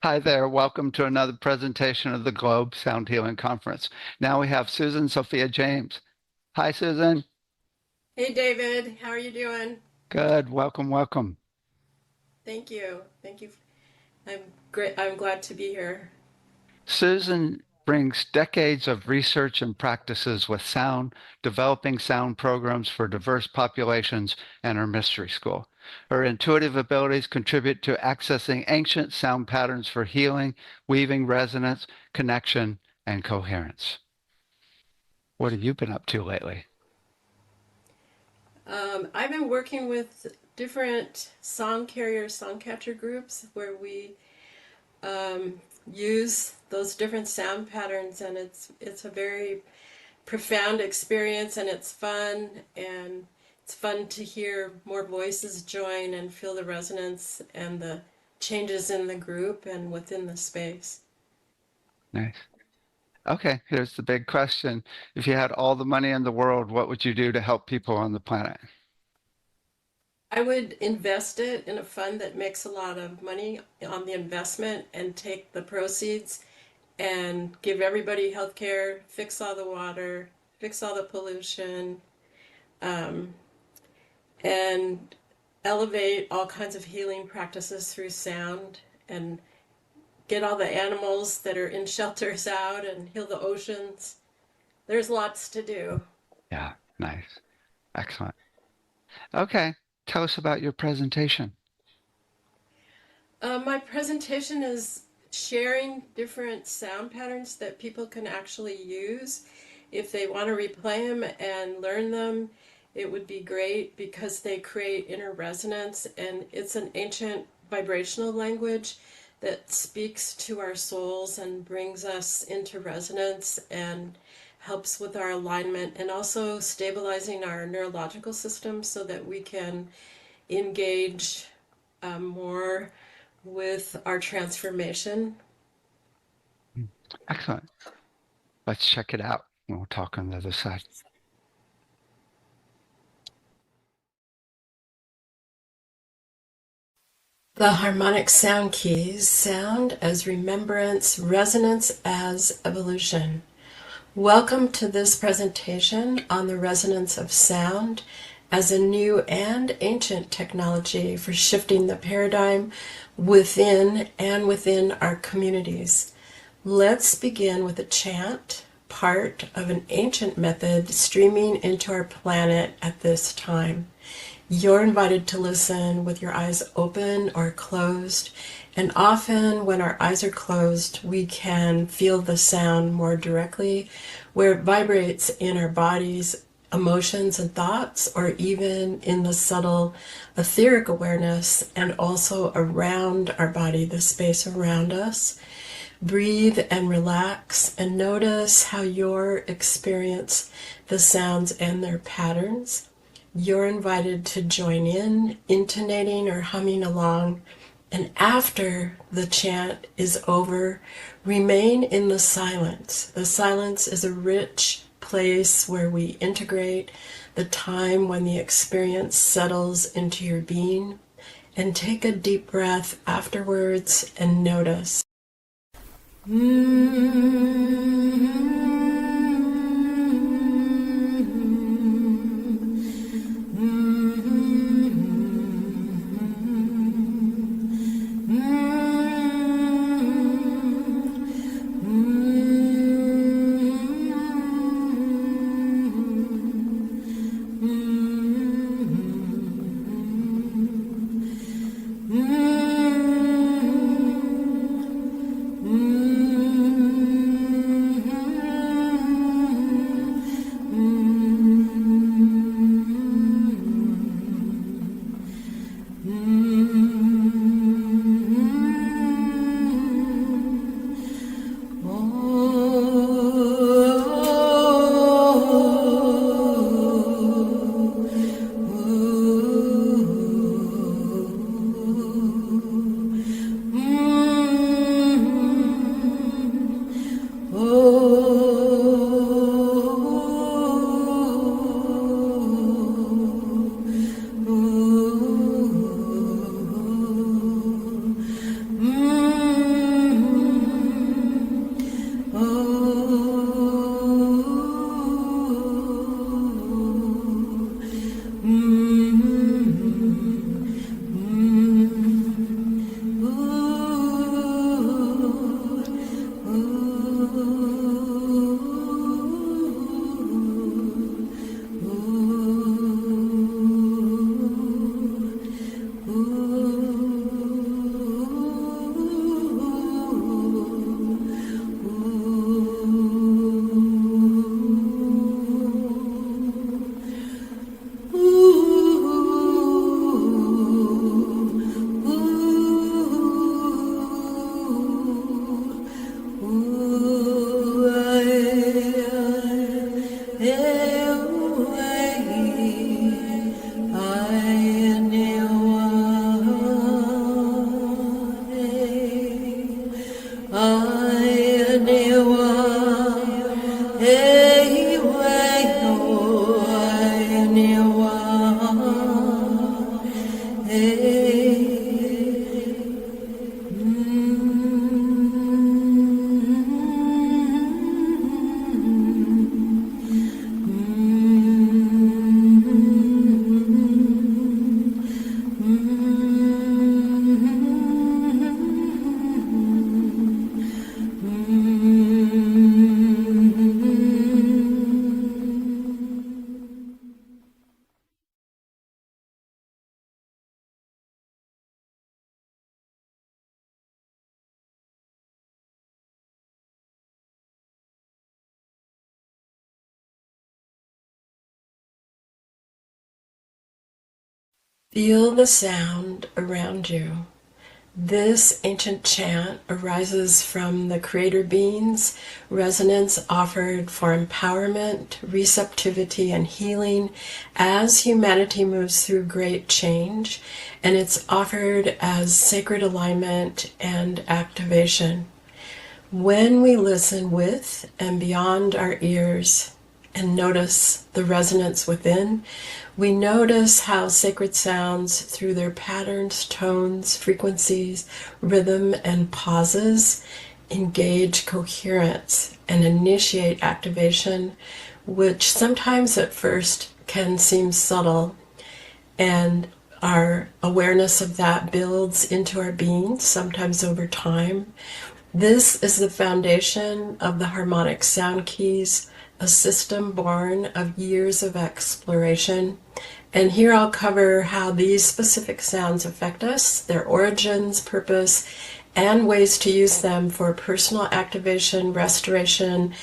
Hi there. Welcome to another presentation of the Globe Sound Healing Conference. Now we have Susan Sophia James. Hi, Susan. Hey David, how are you doing? Good. Welcome, welcome. Thank you. Thank you. I'm great. I'm glad to be here. Susan brings decades of research and practices with sound, developing sound programs for diverse populations, and her mystery school. Her intuitive abilities contribute to accessing ancient sound patterns for healing, weaving resonance, connection, and coherence. What have you been up to lately? I've been working with different song carrier, song catcher groups where we um, use those different sound patterns, and it's a very profound experience, and it's fun to hear more voices join and feel the resonance and the changes in the group and within the space. Nice. Okay, here's the big question. If you had all the money in the world, what would you do to help people on the planet? I would invest it in a fund that makes a lot of money on the investment and take the proceeds and give everybody health care, fix all the water, fix all the pollution, um, and elevate all kinds of healing practices through sound and get all the animals that are in shelters out and heal the oceans. There's lots to do. Yeah, nice. Excellent. Okay, tell us about your presentation. My presentation is sharing different sound patterns that people can actually use. If they want to replay them and learn them, it would be great because they create inner resonance, and it's an ancient vibrational language that speaks to our souls and brings us into resonance and helps with our alignment and also stabilizing our neurological system so that we can engage more with our transformation. Mm, excellent. Let's check it out. We'll talk on the other side. The harmonic sound keys: sound as remembrance, resonance as evolution. Welcome to this presentation on the resonance of sound as a new and ancient technology for shifting the paradigm within our communities. Let's begin with a chant, part of an ancient method streaming into our planet at this time. You're invited to listen with your eyes open or closed, and often when our eyes are closed, we can feel the sound more directly, where it vibrates in our bodies, emotions, and thoughts, or even in the subtle etheric awareness and also around our body, the space around us. Breathe and relax and notice how you experience the sounds and their patterns. You're invited to join in, intonating or humming along, and after the chant is over, remain in the silence. The silence is a rich place where we integrate the time when the experience settles into your being, and take a deep breath afterwards and notice. Feel the sound around you. This ancient chant arises from the Creator Being's resonance offered for empowerment, receptivity, and healing as humanity moves through great change, and it's offered as sacred alignment and activation. When we listen with and beyond our ears and notice the resonance within, we notice how sacred sounds, through their patterns, tones, frequencies, rhythm, and pauses, engage coherence and initiate activation, which sometimes at first can seem subtle, and our awareness of that builds into our being, sometimes over time. This is the foundation of the harmonic sound keys, a system born of years of exploration. And here I'll cover how these specific sounds affect us, their origins, purpose, and ways to use them for personal activation, restoration,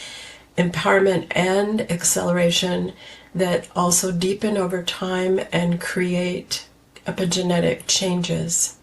empowerment, and acceleration that also deepen over time and create epigenetic changes.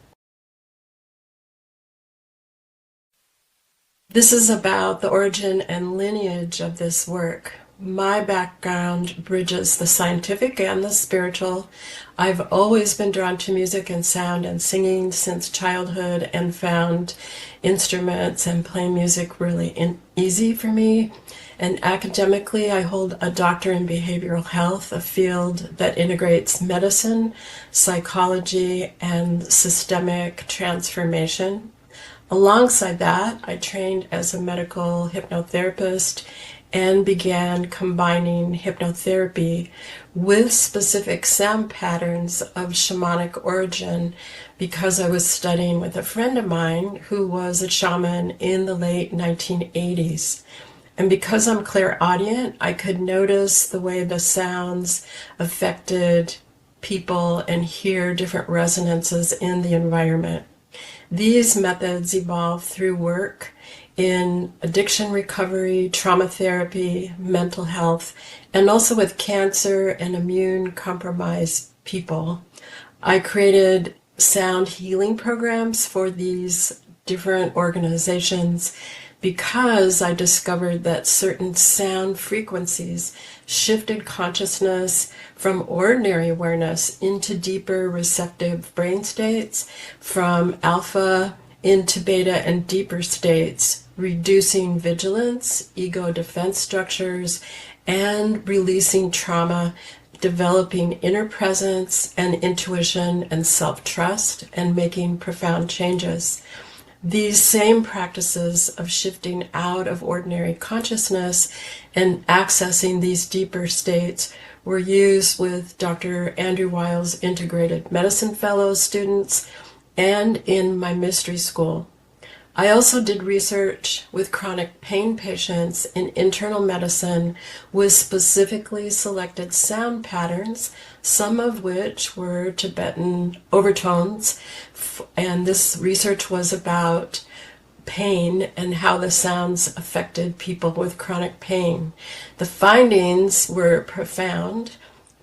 This is about the origin and lineage of this work. My background bridges the scientific and the spiritual. I've always been drawn to music and sound and singing since childhood, and found instruments and playing music really easy for me. And academically, I hold a doctorate in behavioral health, a field that integrates medicine, psychology, and systemic transformation. Alongside that, I trained as a medical hypnotherapist and began combining hypnotherapy with specific sound patterns of shamanic origin because I was studying with a friend of mine who was a shaman in the late 1980s. And because I'm clairaudient, I could notice the way the sounds affected people and hear different resonances in the environment. These methods evolved through work in addiction recovery, trauma therapy, mental health, and also with cancer and immune compromised people. I created sound healing programs for these different organizations because I discovered that certain sound frequencies shifted consciousness from ordinary awareness into deeper receptive brain states, from alpha into beta and deeper states, reducing vigilance, ego defense structures, and releasing trauma, developing inner presence and intuition and self-trust, and making profound changes. These same practices of shifting out of ordinary consciousness and accessing these deeper states were used with Dr. Andrew Weil's Integrated Medicine Fellows students and in my mystery school. I also did research with chronic pain patients in internal medicine with specifically selected sound patterns, some of which were Tibetan overtones, and this research was about pain and how the sounds affected people with chronic pain. The findings were profound.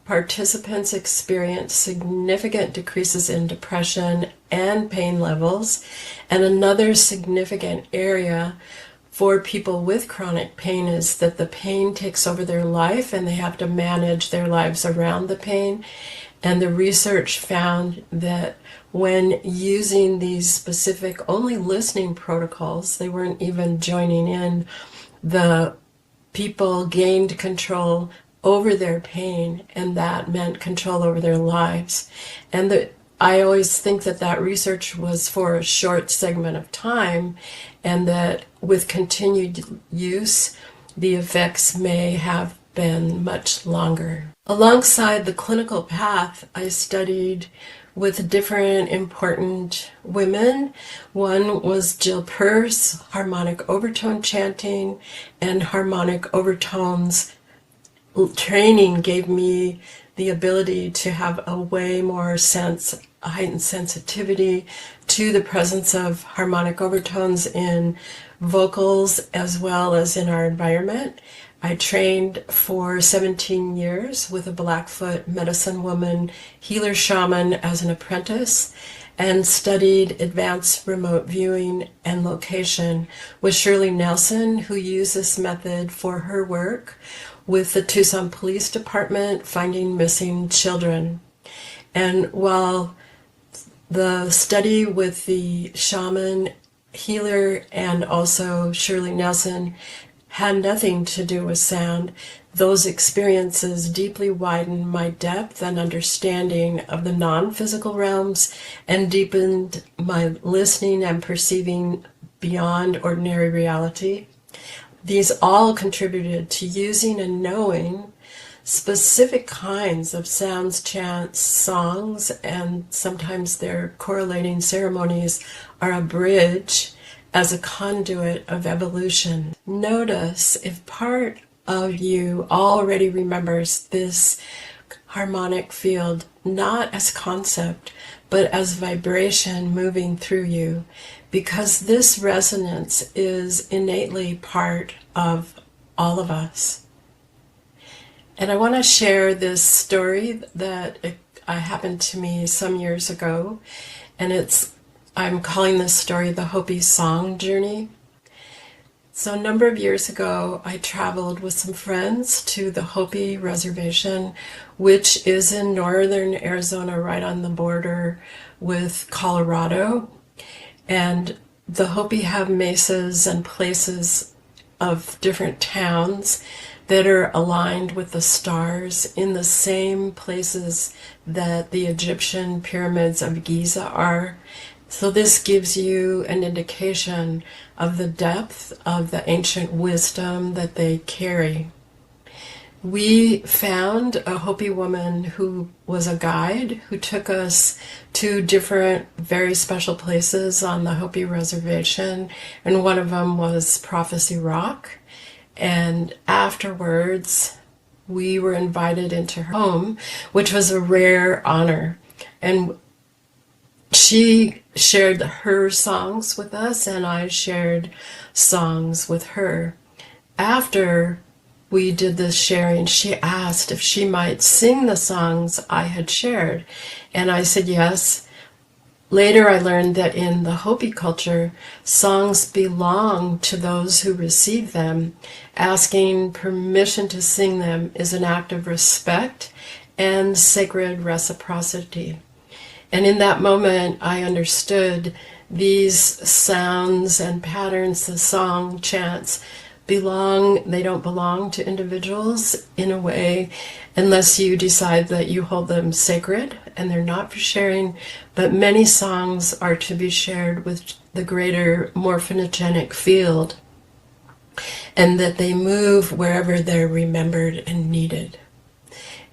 Participants experienced significant decreases in depression and pain levels, and another significant area for people with chronic pain is that the pain takes over their life and they have to manage their lives around the pain. And the research found that when using these specific only listening protocols, they weren't even joining in, the people gained control over their pain, and that meant control over their lives. And I always think that that research was for a short segment of time, and that with continued use, the effects may have been much longer. Alongside the clinical path, I studied with different important women. One was Jill Peirce, harmonic overtone chanting, and harmonic overtones training gave me the ability to have a way more heightened sensitivity to the presence of harmonic overtones in vocals as well as in our environment. I trained for 17 years with a Blackfoot medicine woman, healer shaman as an apprentice, and studied advanced remote viewing and location with Shirley Nelson, who used this method for her work with the Tucson Police Department finding missing children. And while the study with the shaman, healer, and also Shirley Nelson had nothing to do with sound, those experiences deeply widened my depth and understanding of the non-physical realms and deepened my listening and perceiving beyond ordinary reality. These all contributed to using and knowing specific kinds of sounds, chants, songs, and sometimes their correlating ceremonies are a bridge as a conduit of evolution. Notice if part of you already remembers this harmonic field not as concept, but as vibration moving through you, because this resonance is innately part of all of us. And I want to share this story that happened to me some years ago, and I'm calling this story the Hopi Song Journey. So a number of years ago, I traveled with some friends to the Hopi Reservation, which is in northern Arizona, right on the border with Colorado. And the Hopi have mesas and places of different towns that are aligned with the stars in the same places that the Egyptian pyramids of Giza are. So this gives you an indication of the depth of the ancient wisdom that they carry. We found a Hopi woman who was a guide who took us to different very special places on the Hopi reservation, and one of them was Prophecy Rock. And afterwards, we were invited into her home, which was a rare honor. And she shared her songs with us, and I shared songs with her. After we did this sharing, she asked if she might sing the songs I had shared, and I said yes. Later, I learned that in the Hopi culture, songs belong to those who receive them. Asking permission to sing them is an act of respect and sacred reciprocity. And in that moment, I understood these sounds and patterns, the song, chants, they don't belong to individuals in a way, unless you decide that you hold them sacred and they're not for sharing. But many songs are to be shared with the greater morphinogenic field, and that they move wherever they're remembered and needed.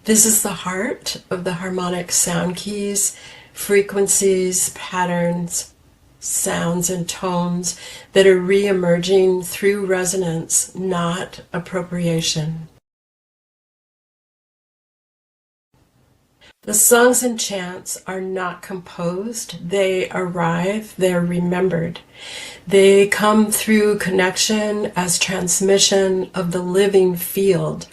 This is the heart of the harmonic sound keys, frequencies, patterns, sounds, and tones that are re-emerging through resonance, not appropriation. The songs and chants are not composed, they arrive, they're remembered. They come through connection as transmission of the living field.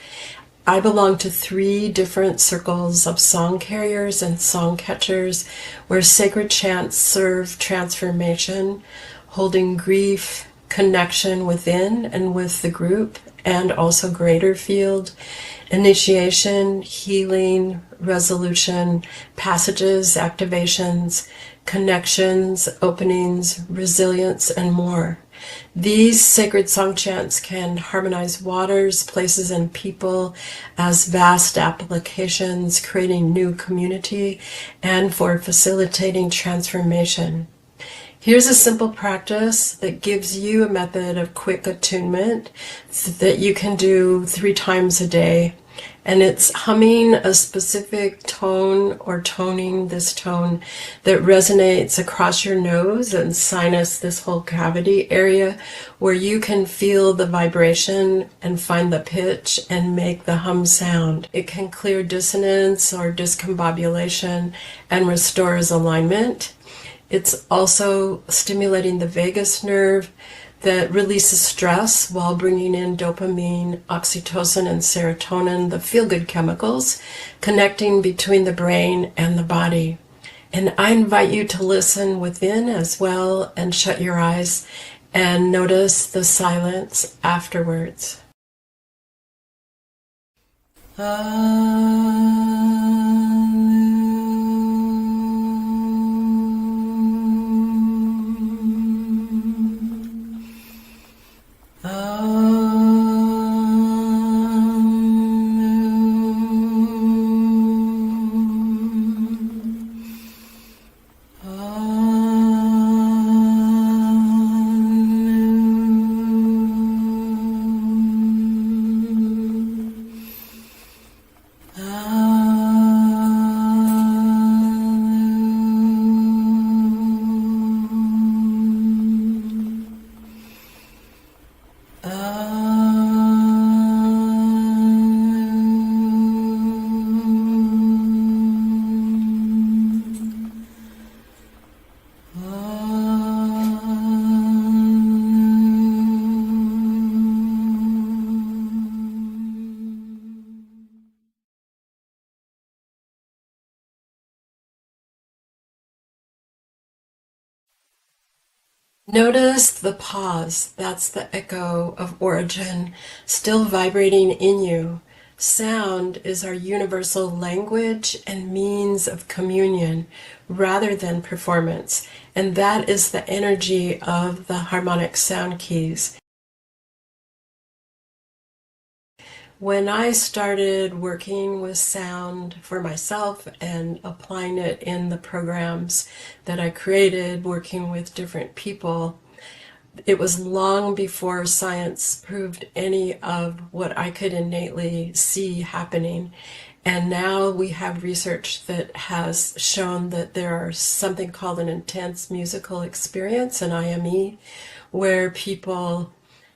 I belong to 3 different circles of song carriers and song catchers where sacred chants serve transformation, holding grief, connection within and with the group, and also greater field, initiation, healing, resolution, passages, activations, connections, openings, resilience, and more. These sacred song chants can harmonize waters, places, and people as vast applications, creating new community and for facilitating transformation. Here's a simple practice that gives you a method of quick attunement that you can do 3 times a day. And it's humming a specific tone or toning this tone that resonates across your nose and sinus, this whole cavity area, where you can feel the vibration and find the pitch and make the hum sound. It can clear dissonance or discombobulation and restores alignment. It's also stimulating the vagus nerve, that releases stress while bringing in dopamine, oxytocin, and serotonin, the feel-good chemicals, connecting between the brain and the body. And I invite you to listen within as well and shut your eyes and notice the silence afterwards. Notice the pause. That's the echo of origin, still vibrating in you. Sound is our universal language and means of communion rather than performance. And that is the energy of the harmonic sound keys. When I started working with sound for myself and applying it in the programs that I created, working with different people, it was long before science proved any of what I could innately see happening. And now we have research that has shown that there are something called an intense musical experience, an IME, where people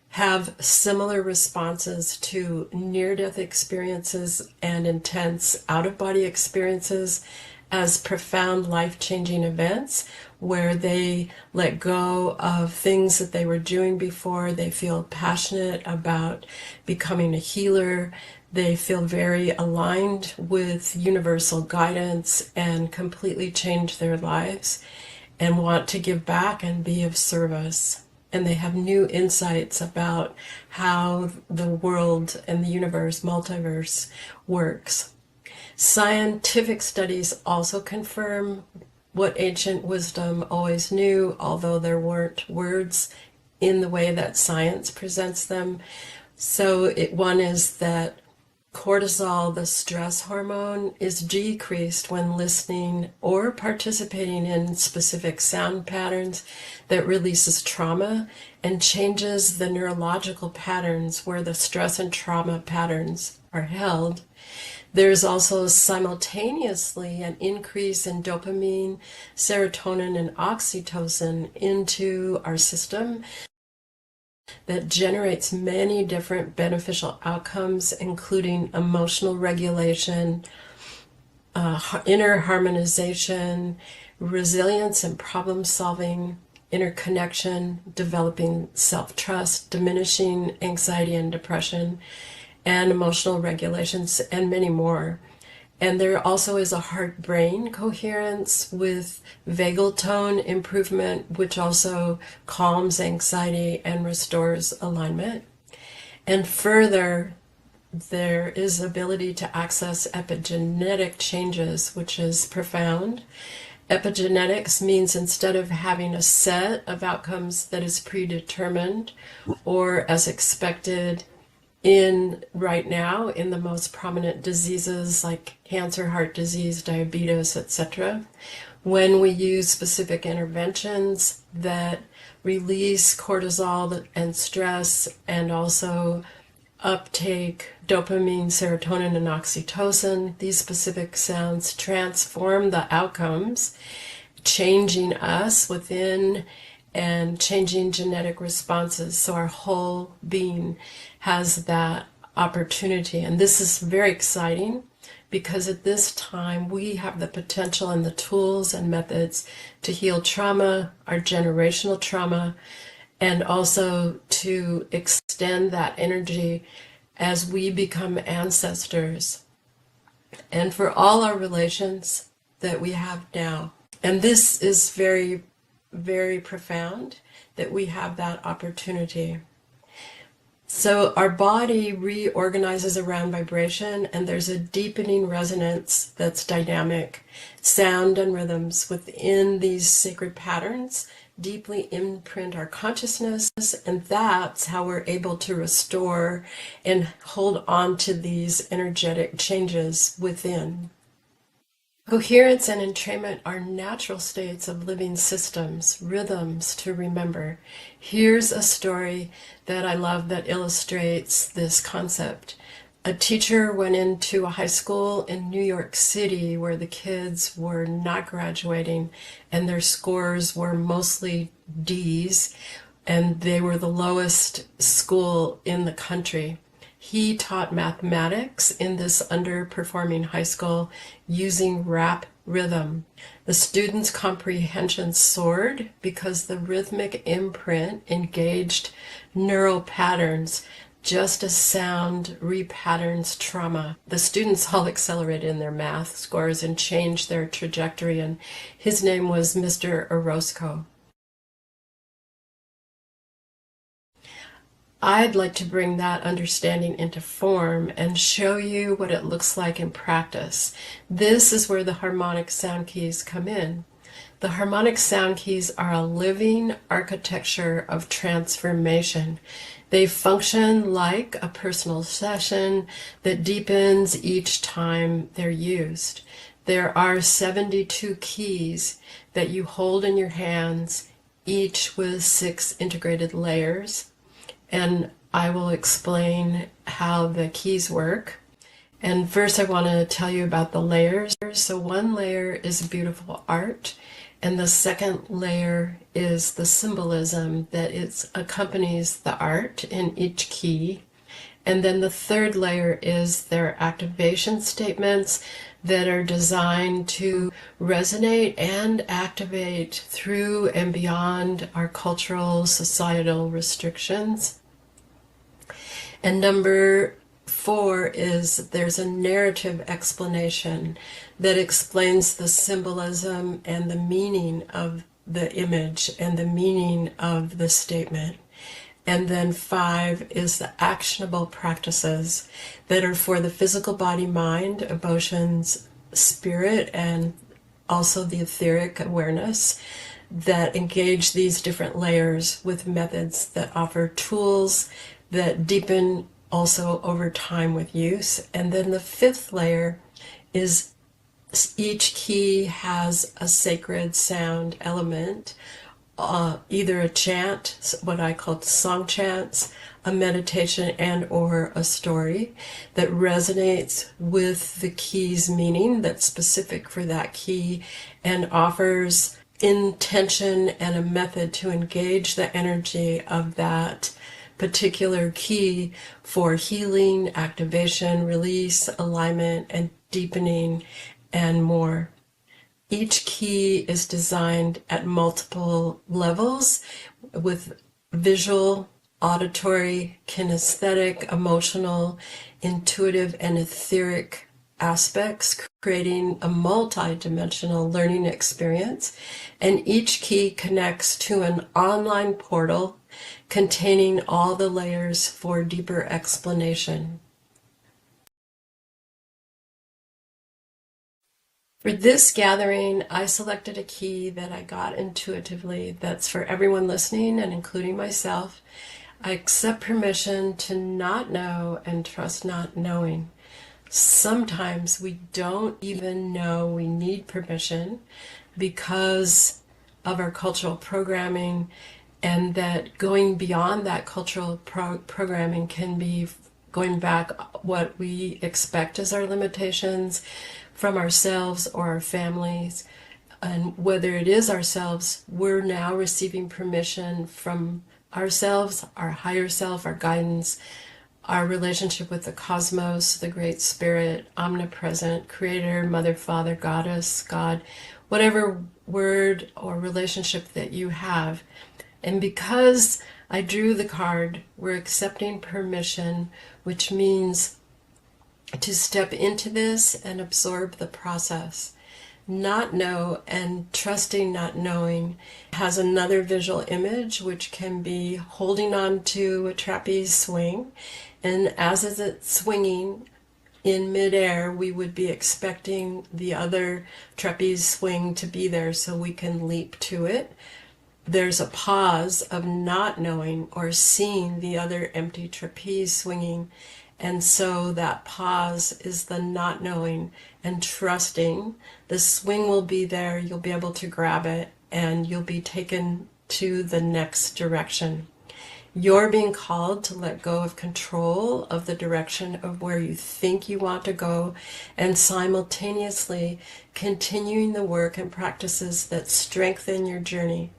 have similar responses to near-death experiences and intense out-of-body experiences as profound life-changing events where they let go of things that they were doing before. They feel passionate about becoming a healer. They feel very aligned with universal guidance and completely change their lives and want to give back and be of service. And they have new insights about how the world and the universe, multiverse, works. Scientific studies also confirm what ancient wisdom always knew, although there weren't words in the way that science presents them. So one is that cortisol, the stress hormone, is decreased when listening or participating in specific sound patterns that releases trauma and changes the neurological patterns where the stress and trauma patterns are held. There's also simultaneously an increase in dopamine, serotonin, and oxytocin into our system that generates many different beneficial outcomes, including emotional regulation, inner harmonization, resilience and problem solving, interconnection, developing self-trust, diminishing anxiety and depression, and emotional regulations, and many more. And there also is a heart-brain coherence with vagal tone improvement, which also calms anxiety and restores alignment. And further, there is ability to access epigenetic changes, which is profound. Epigenetics means instead of having a set of outcomes that is predetermined or as expected in right now in the most prominent diseases like cancer, heart disease, diabetes, etc. When we use specific interventions that release cortisol and stress and also uptake dopamine, serotonin, and oxytocin, these specific sounds transform the outcomes, changing us within and changing genetic responses. So our whole being has that opportunity. And this is very exciting because at this time we have the potential and the tools and methods to heal trauma, our generational trauma, and also to extend that energy as we become ancestors and for all our relations that we have now. And this is very, very profound that we have that opportunity. So our body reorganizes around vibration, and there's a deepening resonance that's dynamic. Sound and rhythms within these sacred patterns deeply imprint our consciousness, and that's how we're able to restore and hold on to these energetic changes within. Coherence and entrainment are natural states of living systems, rhythms to remember. Here's a story that I love that illustrates this concept. A teacher went into a high school in New York City where the kids were not graduating and their scores were mostly D's, and they were the lowest school in the country. He taught mathematics in this underperforming high school using rap rhythm. The students' comprehension soared because the rhythmic imprint engaged neural patterns just as sound repatterns trauma. The students all accelerated in their math scores and changed their trajectory, and his name was Mr. Orozco. I'd like to bring that understanding into form and show you what it looks like in practice. This is where the harmonic sound keys come in. The harmonic sound keys are a living architecture of transformation. They function like a personal session that deepens each time they're used. There are 72 keys that you hold in your hands, each with 6 integrated layers. And I will explain how the keys work. And first I want to tell you about the layers. So one layer is beautiful art, and the second layer is the symbolism that it accompanies the art in each key. And then the third layer is their activation statements that are designed to resonate and activate through and beyond our cultural, societal restrictions. And number 4 is there's a narrative explanation that explains the symbolism and the meaning of the image and the meaning of the statement. And then 5 is the actionable practices that are for the physical body, mind, emotions, spirit, and also the etheric awareness that engage these different layers with methods that offer tools that deepen also over time with use. And then the 5th layer is each key has a sacred sound element, either a chant, what I call song chants, a meditation, and or a story that resonates with the key's meaning that's specific for that key and offers intention and a method to engage the energy of that particular key for healing, activation, release, alignment, and deepening, and more. Each key is designed at multiple levels with visual, auditory, kinesthetic, emotional, intuitive, and etheric aspects, creating a multi-dimensional learning experience. And each key connects to an online portal containing all the layers for deeper explanation. For this gathering, I selected a key that I got intuitively that's for everyone listening and including myself. I accept permission to not know and trust not knowing. Sometimes we don't even know we need permission because of our cultural programming, and that going beyond that cultural programming can be going back what we expect as our limitations from ourselves or our families. And whether it is ourselves, we're now receiving permission from ourselves, our higher self, our guidance, our relationship with the cosmos, the great spirit, omnipresent, creator, mother, father, goddess, God, whatever word or relationship that you have. And because I drew the card, we're accepting permission, which means to step into this and absorb the process. Not know and trusting not knowing has another visual image, which can be holding on to a trapeze swing. And as it's swinging in midair, we would be expecting the other trapeze swing to be there so we can leap to it. There's a pause of not knowing or seeing the other empty trapeze swinging. And so that pause is the not knowing and trusting. The swing will be there, you'll be able to grab it, and you'll be taken to the next direction. You're being called to let go of control of the direction of where you think you want to go, and simultaneously continuing the work and practices that strengthen your journey,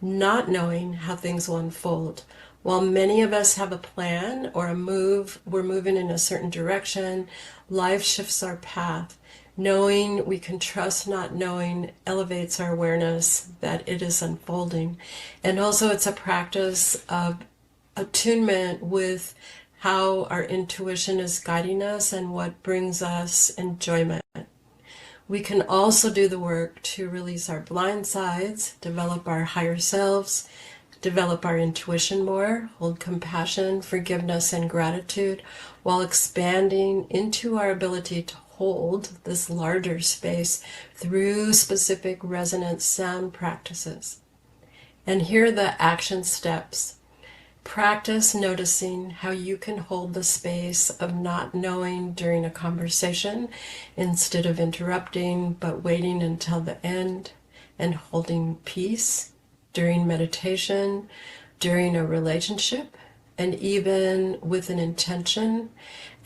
not knowing how things will unfold. While many of us have a plan or a move, we're moving in a certain direction, life shifts our path. Knowing we can trust not knowing elevates our awareness that it is unfolding. And also it's a practice of attunement with how our intuition is guiding us and what brings us enjoyment. We can also do the work to release our blind sides, develop our higher selves, develop our intuition more, hold compassion, forgiveness, and gratitude, while expanding into our ability to hold this larger space through specific resonance sound practices. And here are the action steps. Practice noticing how you can hold the space of not knowing during a conversation instead of interrupting, but waiting until the end, and holding peace during meditation, during a relationship, and even with an intention.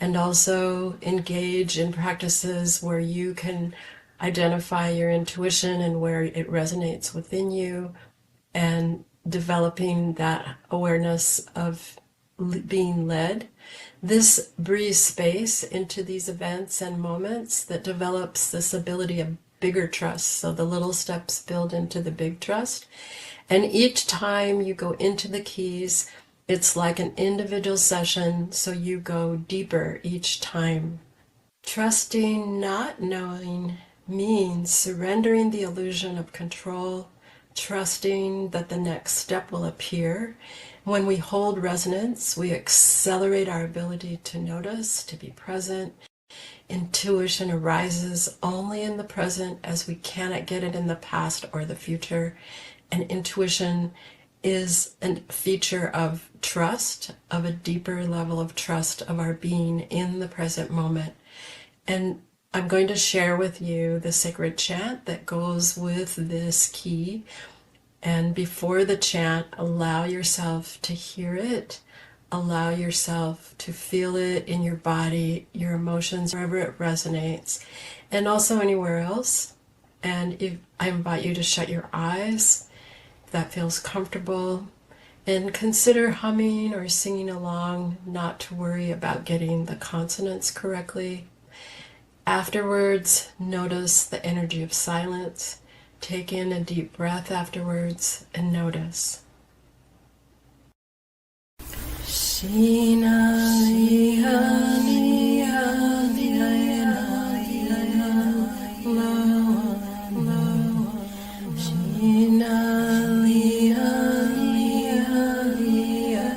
And also engage in practices where you can identify your intuition and where it resonates within you, and developing that awareness of being led. This breathes space into these events and moments that develops this ability of bigger trust. So the little steps build into the big trust. And each time you go into the keys, it's like an individual session, so you go deeper each time. Trusting not knowing means surrendering the illusion of control, trusting that the next step will appear. When we hold resonance, we accelerate our ability to notice, to be present. Intuition arises only in the present, as we cannot get it in the past or the future. And intuition is a feature of trust, of a deeper level of trust of our being in the present moment. And I'm going to share with you the sacred chant that goes with this key. And before the chant, allow yourself to hear it. Allow yourself to feel it in your body, your emotions, wherever it resonates, and also anywhere else. And I invite you to shut your eyes if that feels comfortable, and consider humming or singing along, not to worry about getting the consonants correctly. Afterwards, notice the energy of silence. Take in a deep breath afterwards and notice. Shina liha liha liha liha lo lo. Shina liha liha liha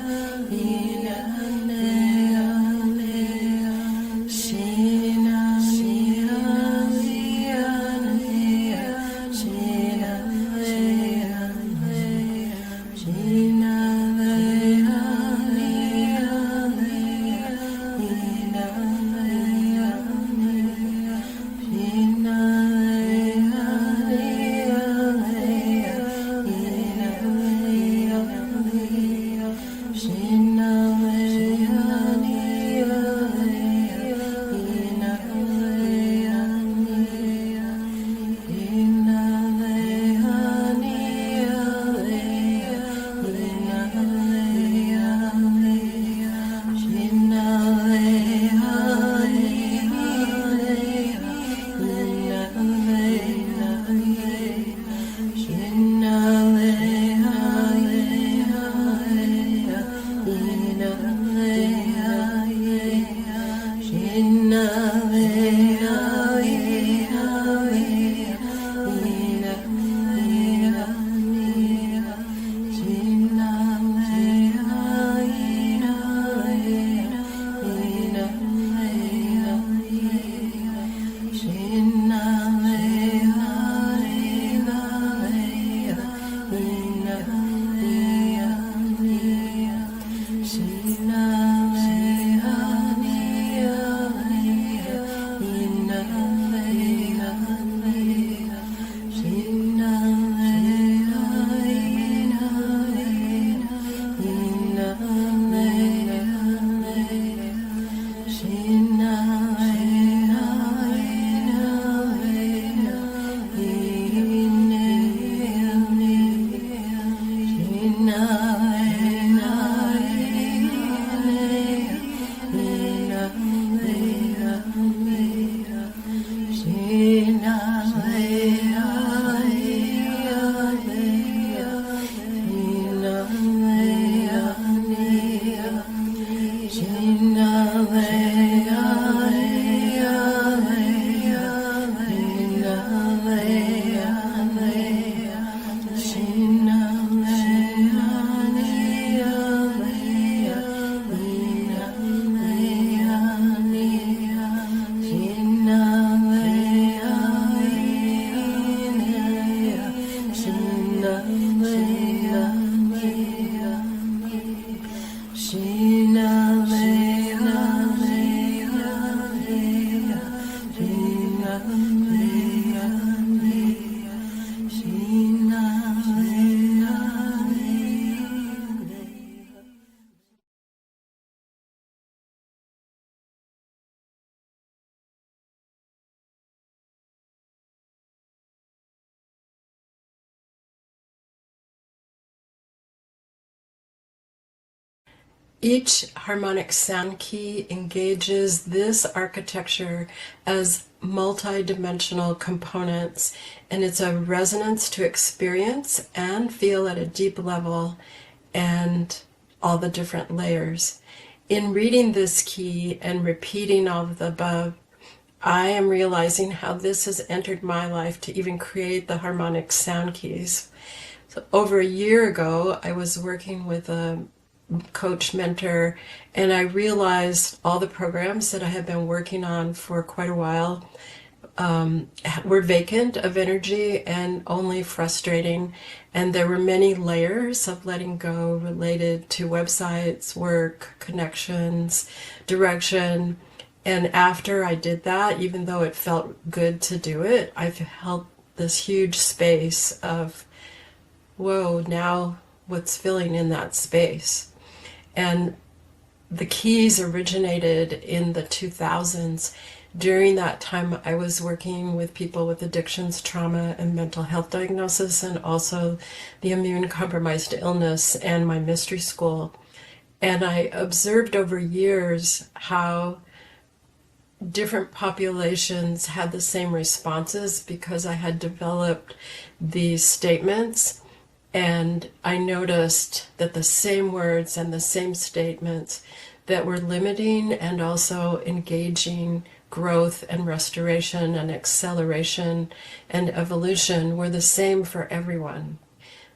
liha liha liha. Shina liha liha liha. Shina liha liha. Shina liha liha liha. Each harmonic sound key engages this architecture as multi-dimensional components, and it's a resonance to experience and feel at a deep level and all the different layers. In reading this key and repeating all of the above, I am realizing how this has entered my life to even create the harmonic sound keys. So over a year ago, I was working with a coach mentor, and I realized all the programs that I had been working on for quite a while were vacant of energy and only frustrating. And there were many layers of letting go related to websites, work, connections, direction. And after I did that, even though it felt good to do it, I felt this huge space of, whoa, now what's filling in that space? And the keys originated in the 2000s. During that time, I was working with people with addictions, trauma, and mental health diagnosis, and also the immune compromised illness and my mystery school. And I observed over years how different populations had the same responses because I had developed these statements. And I noticed that the same words and the same statements that were limiting and also engaging growth and restoration and acceleration and evolution were the same for everyone.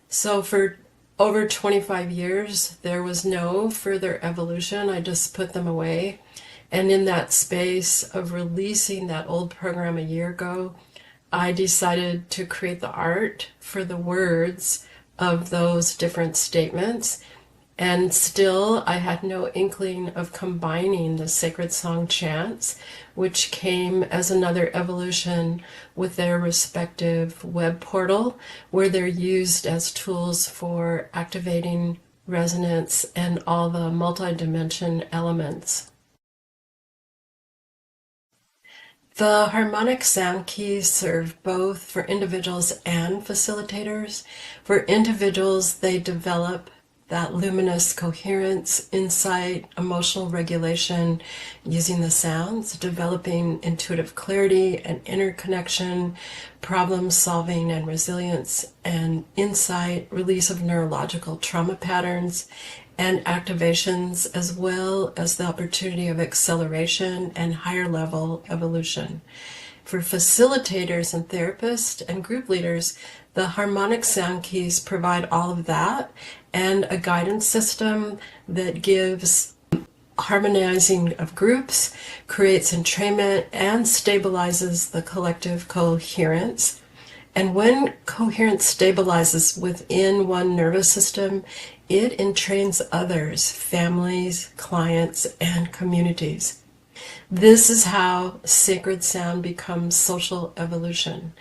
So for over 25 years, there was no further evolution. I just put them away. And in that space of releasing that old program a year ago, I decided to create the art for the words of those different statements. And still, I had no inkling of combining the sacred song chants, which came as another evolution with their respective web portal, where they're used as tools for activating resonance and all the multi-dimension elements. The harmonic sound keys serve both for individuals and facilitators. For individuals, they develop that luminous coherence, insight, emotional regulation using the sounds, developing intuitive clarity and interconnection, problem solving and resilience and insight, release of neurological trauma patterns, and activations, as well as the opportunity of acceleration and higher level evolution. For facilitators and therapists and group leaders, the harmonic sound keys provide all of that and a guidance system that gives harmonizing of groups, creates entrainment, and stabilizes the collective coherence. And when coherence stabilizes within one nervous system, it entrains others, families, clients, and communities. This is how sacred sound becomes social evolution.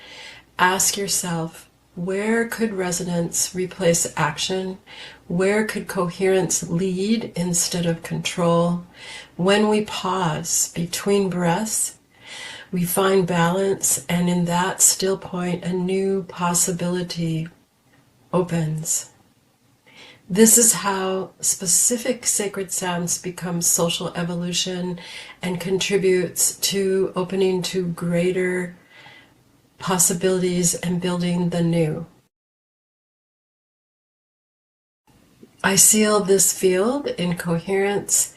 Ask yourself, where could resonance replace action? Where could coherence lead instead of control? When we pause between breaths, we find balance, and in that still point, a new possibility opens. This is how specific sacred sounds become social evolution and contributes to opening to greater possibilities and building the new. I seal this field in coherence.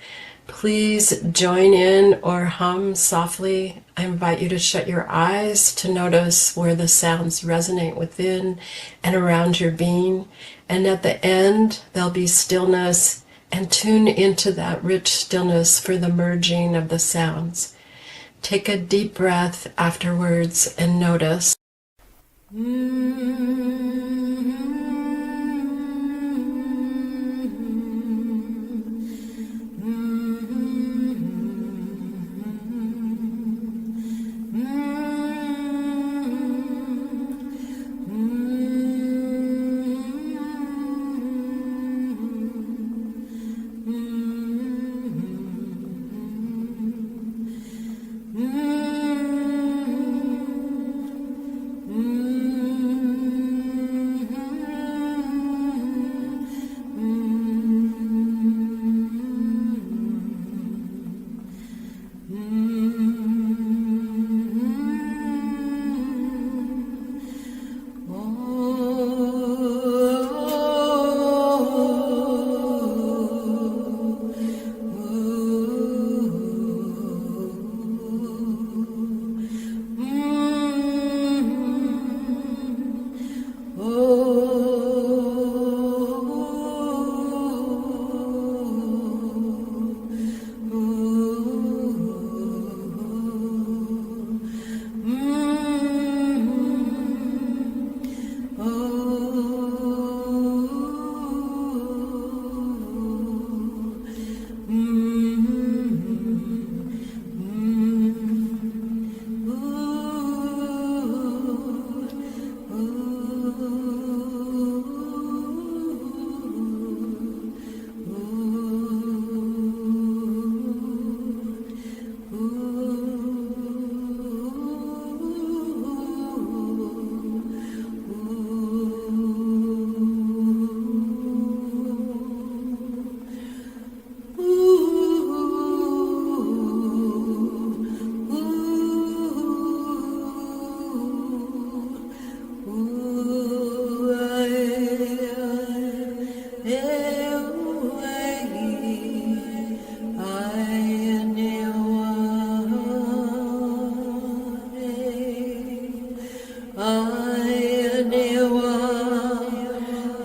Please join in or hum softly. I invite you to shut your eyes to notice where the sounds resonate within and around your being. And at the end, there'll be stillness, and tune into that rich stillness for the merging of the sounds. Take a deep breath afterwards and notice.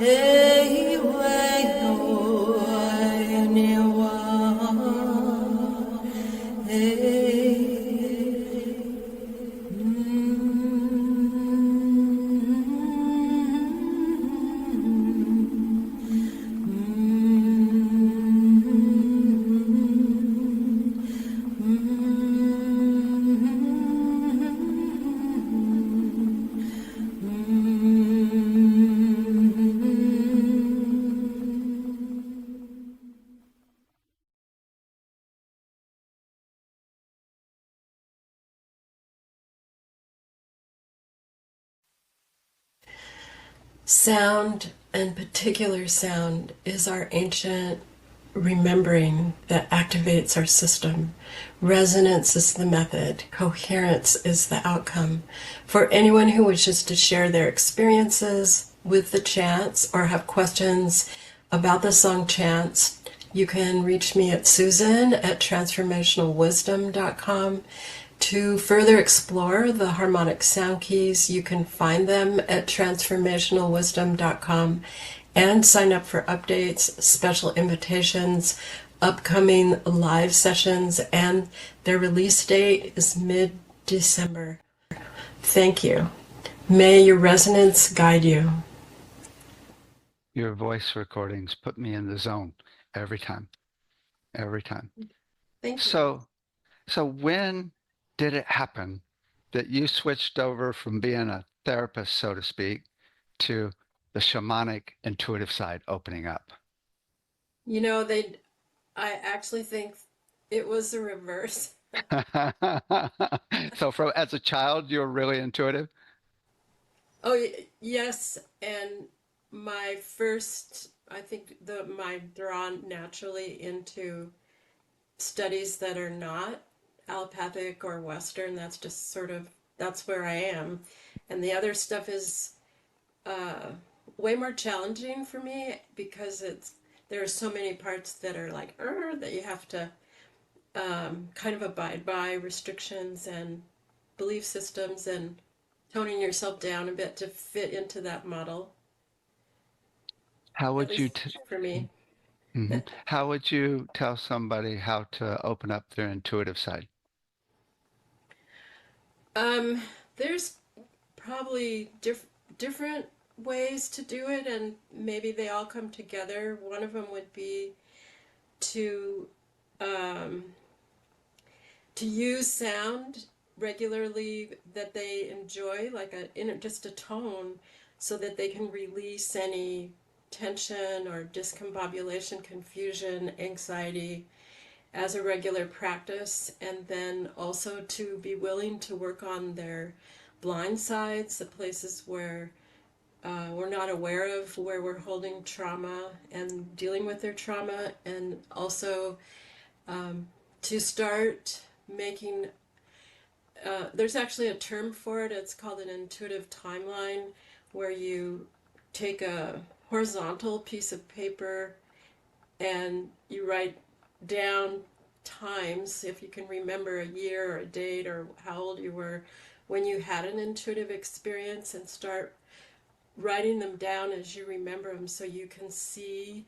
Hey, way, oh, anyone. Hey. Sound, and particular sound, is our ancient remembering that activates our system. Resonance is the method, coherence is the outcome. For anyone who wishes to share their experiences with the chants or have questions about the song chants, you can reach me at Susan at transformationalwisdom.com. To further explore the harmonic sound keys, you can find them at transformationalwisdom.com and sign up for updates, special invitations, upcoming live sessions, and their release date is mid-December. Thank you. May your resonance guide you. Your voice recordings put me in the zone every time, every time. Thank you. So when did it happen that you switched over from being a therapist, so to speak, to the shamanic intuitive side opening up? You know, I actually think it was the reverse. So from as a child, you were really intuitive? Oh, yes, and my first, I think my drawn naturally into studies that are not allopathic or Western. That's just sort of that's where I am, and the other stuff is uh, way more challenging for me because there are so many parts that are like that you have to kind of abide by restrictions and belief systems and toning yourself down a bit to fit into that model, How at would you least for me. How would you tell somebody how to open up their intuitive side? Um, there's probably different ways to do it, and maybe they all come together. One of them would be to um, to use sound regularly that they enjoy, like just a tone, so that they can release any tension or discombobulation, confusion, anxiety as a regular practice, and then also to be willing to work on their blind sides, the places where we're not aware of, where we're holding trauma and dealing with their trauma, and also to start making there's actually a term for it. It's called an intuitive timeline, where you take a horizontal piece of paper and you write down times, if you can remember a year or a date or how old you were when you had an intuitive experience, and start writing them down as you remember them so you can see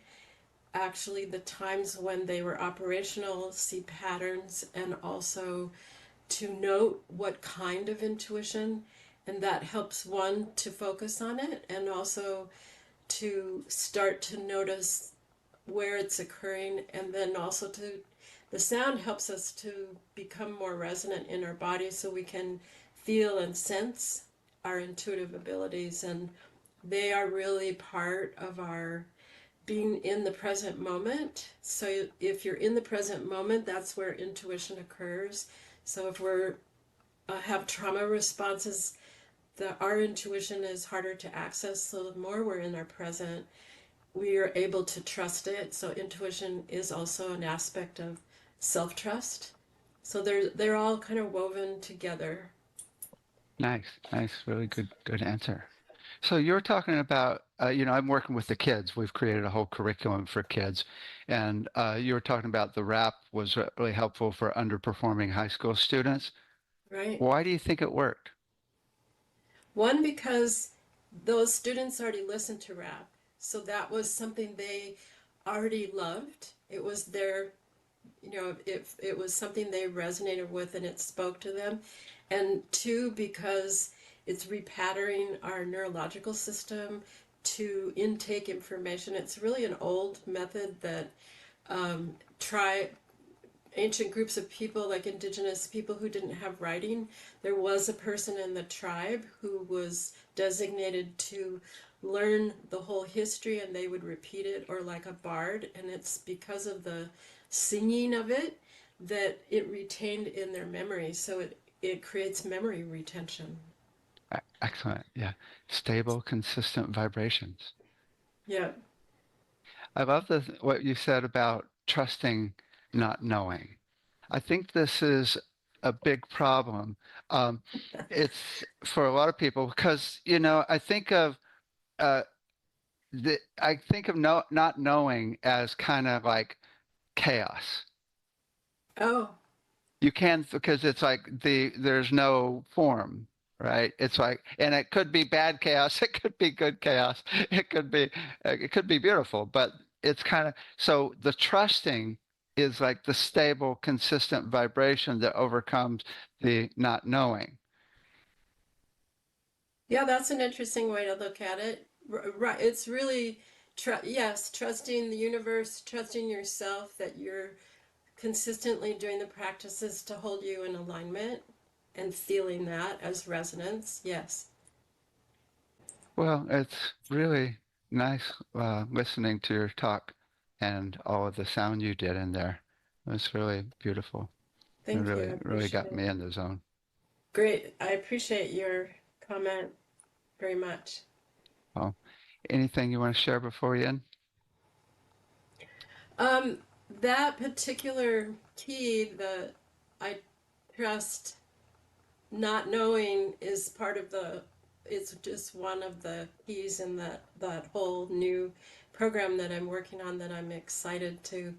actually the times when they were operational, see patterns, and also to note what kind of intuition. And that helps one to focus on it, and also to start to notice where it's occurring, and then also to the sound helps us to become more resonant in our body so we can feel and sense our intuitive abilities, and they are really part of our being in the present moment. So if you're in the present moment, that's where intuition occurs. So if we're have trauma responses, our intuition is harder to access. So the more we're in our present, we are able to trust it. So intuition is also an aspect of self-trust. So they're all kind of woven together. Nice, nice, really good answer. So you're talking about, I'm working with the kids. We've created a whole curriculum for kids, and you were talking about the rap was really helpful for underperforming high school students. Right. Why do you think it worked? One, because those students already listen to rap. So that was something they already loved. It was their, it was something they resonated with and it spoke to them. And two, because it's repatterning our neurological system to intake information. It's really an old method that try ancient groups of people, like indigenous people who didn't have writing. There was a person in the tribe who was designated to learn the whole history, and they would repeat it, or like a bard. And it's because of the singing of it that it retained in their memory. So it creates memory retention. Excellent. Yeah. Stable, consistent vibrations. Yeah. I love what you said about trusting, not knowing. I think this is a big problem. Um, it's for a lot of people because, I think of uh, not knowing as kind of like chaos. Oh, You can because it's like there's no form, right? It's like, and it could be bad chaos, it could be good chaos, it could be beautiful, but it's kind of so the trusting is like the stable, consistent vibration that overcomes the not knowing. yeah, that's an interesting way to look at it. Right. It's really, yes, trusting the universe, trusting yourself that you're consistently doing the practices to hold you in alignment and feeling that as resonance. Yes. Well, it's really nice listening to your talk and all of the sound you did in there. It was really beautiful. It Thank you. I really, really appreciate got it. me in the zone. Great. I appreciate your comment very much. Well, anything you want to share before we end? That particular key, the I trust not knowing is part of it's just one of the keys in that whole new program that I'm working on that I'm excited to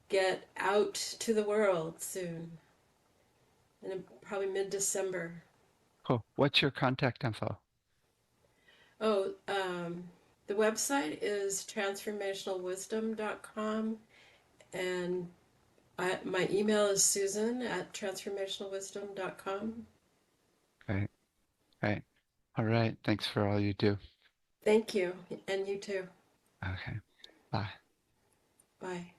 get out to the world soon, in probably mid-December. Cool. What's your contact info? Oh, the website is transformationalwisdom.com, and my email is susan@transformationalwisdom.com. Great. Great. All right. Thanks for all you do. Thank you, and you too. Okay. Bye. Bye.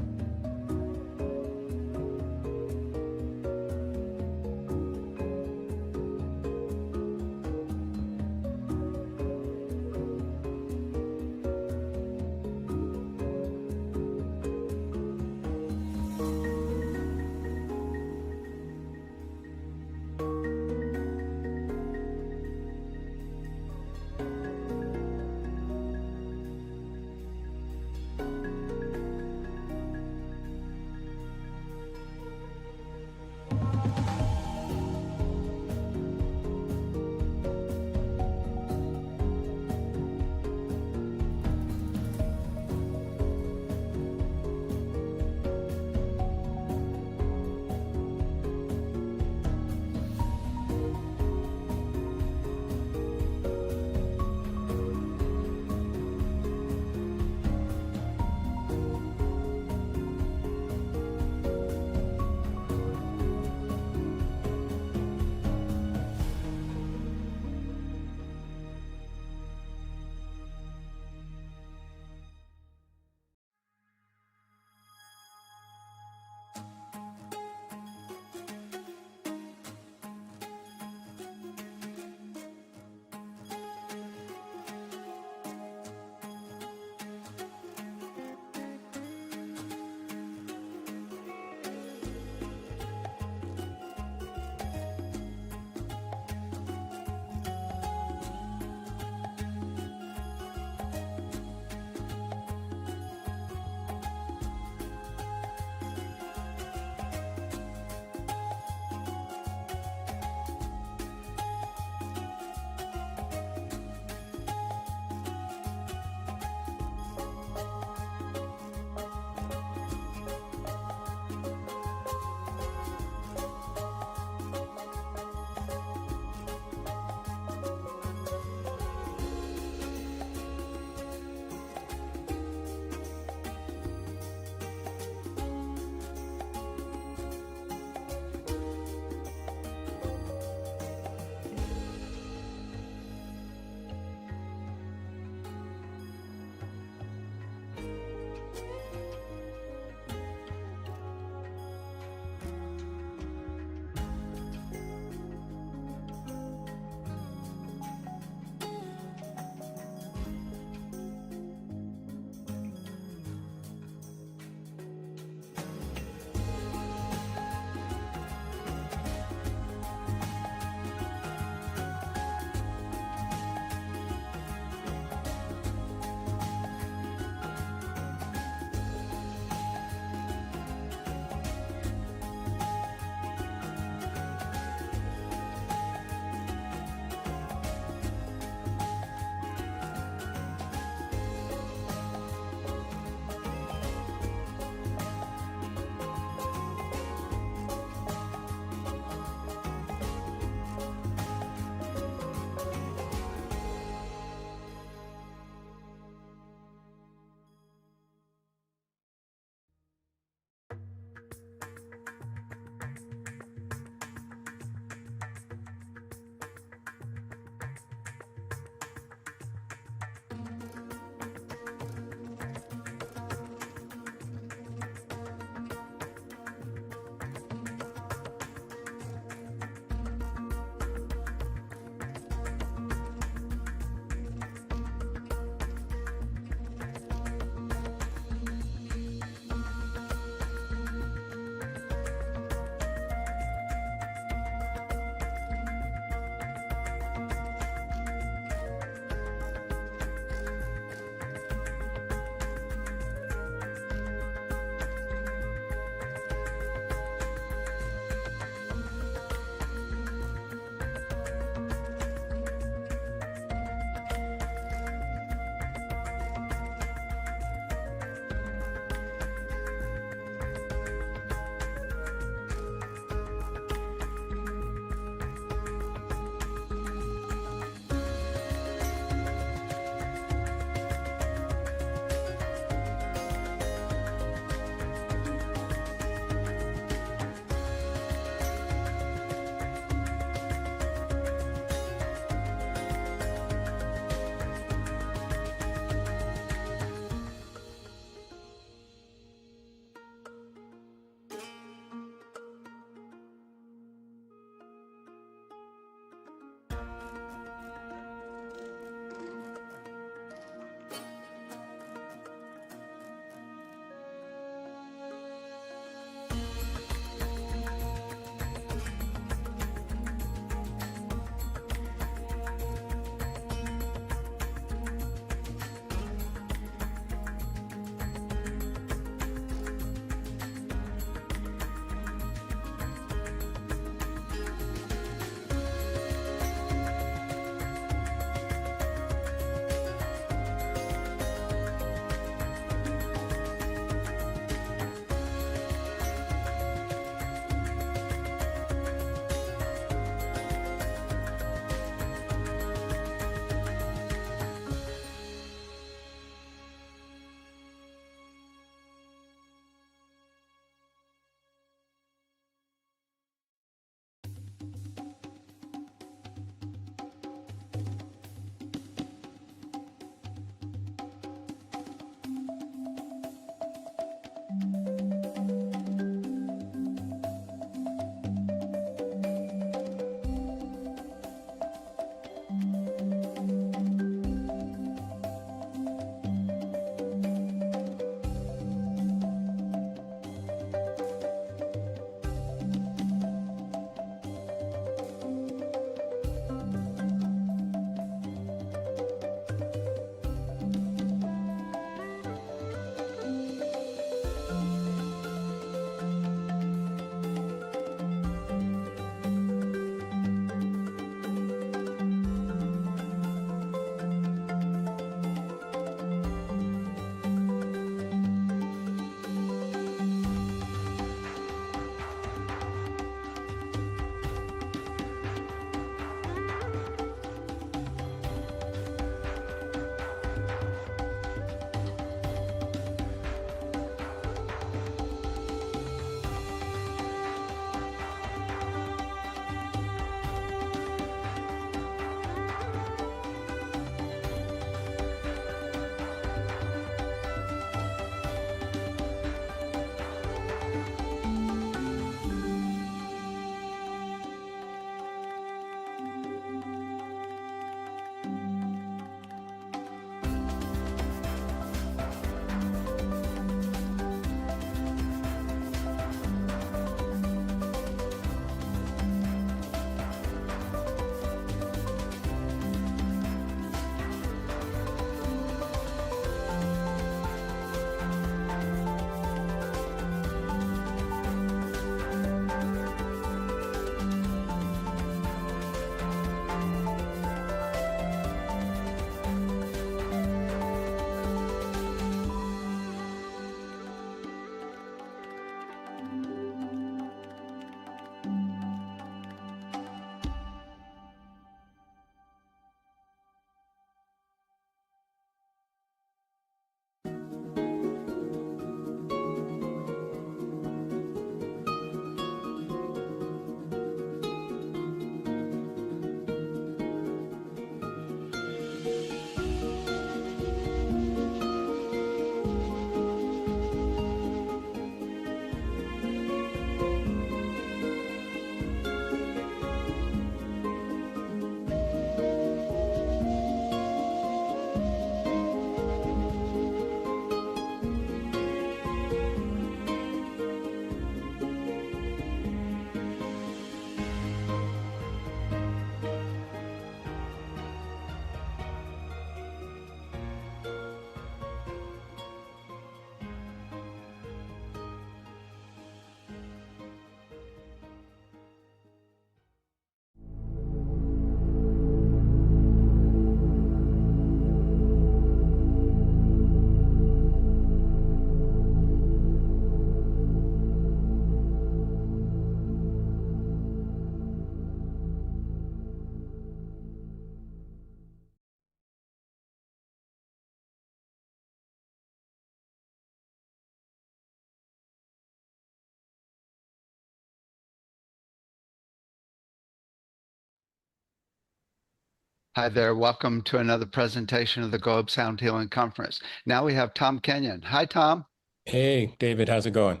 Hi there. Welcome to another presentation of the Globe Sound Healing Conference. Now we have Tom Kenyon. Hi, Tom. Hey, David, how's it going?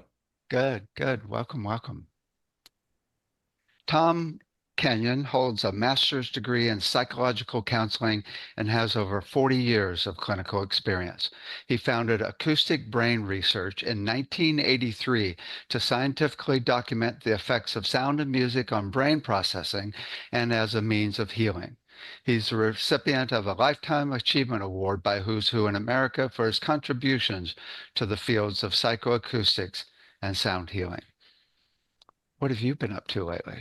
Good, good. Welcome, welcome. Tom Kenyon holds a master's degree in psychological counseling and has over 40 years of clinical experience. He founded Acoustic Brain Research in 1983 to scientifically document the effects of sound and music on brain processing and as a means of healing. He's the recipient of a Lifetime Achievement Award by Who's Who in America for his contributions to the fields of psychoacoustics and sound healing. What have you been up to lately?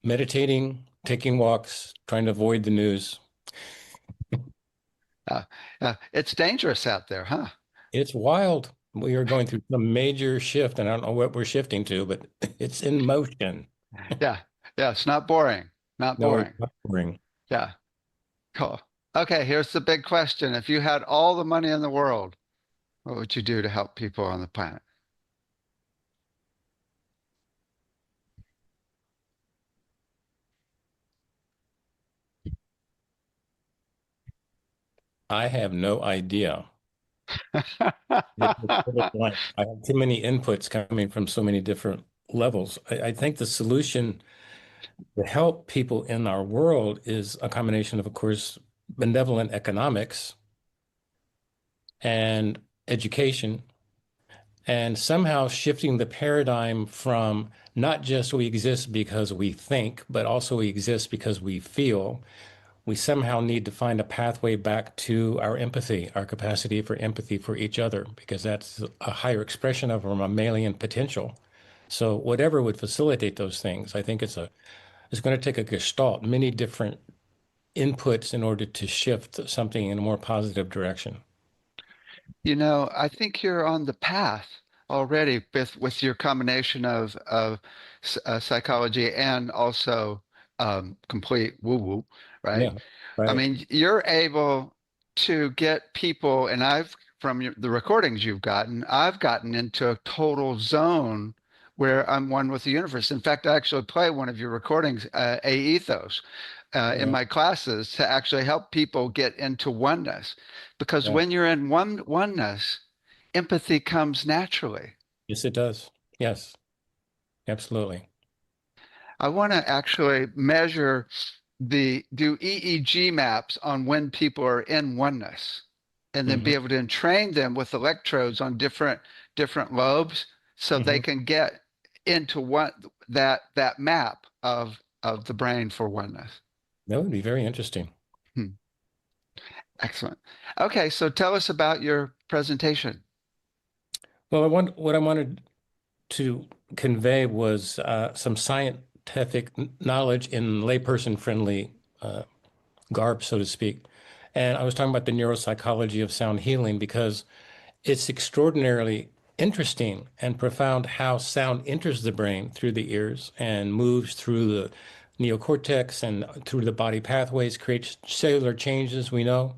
Meditating, taking walks, trying to avoid the news. Uh, it's dangerous out there, huh? It's wild. We are going through a major shift, and I don't know what we're shifting to, but it's in motion. Yeah, yeah, it's not boring. Not No, it's boring. not boring. Yeah, cool. Okay, here's the big question. If you had all the money in the world, what would you do to help people on the planet? I have no idea. It's a total blank. I have too many inputs coming from so many different levels. I think the solution to help people in our world is a combination of course, benevolent economics and education, and somehow shifting the paradigm from not just we exist because we think, but also we exist because we feel. We somehow need to find a pathway back to our empathy, our capacity for empathy for each other, because that's a higher expression of our mammalian potential. So whatever would facilitate those things, I think it's going to take a gestalt, many different inputs in order to shift something in a more positive direction. I think you're on the path already with your combination of psychology and also complete woo-woo, right? Yeah, I right. mean, you're able to get people, and from the recordings you've gotten, I've gotten into a total zone where I'm one with the universe. In fact, I actually play one of your recordings, A Ethos, in Yeah, my classes to actually help people get into oneness. Because yeah. when you're in oneness, empathy comes naturally. Yes, it does. Yes, absolutely. I want to actually measure do EEG maps on when people are in oneness and then Hmm. be able to train them with electrodes on different lobes so they Hmm. can get into what that map of the brain for oneness. That would be very interesting. Hmm, excellent. Okay, so tell us about your presentation. Well, what I wanted to convey was some scientific knowledge in layperson-friendly garb, so to speak. And I was talking about the neuropsychology of sound healing because it's extraordinarily interesting and profound how sound enters the brain through the ears and moves through the neocortex and through the body pathways, creates cellular changes, we know.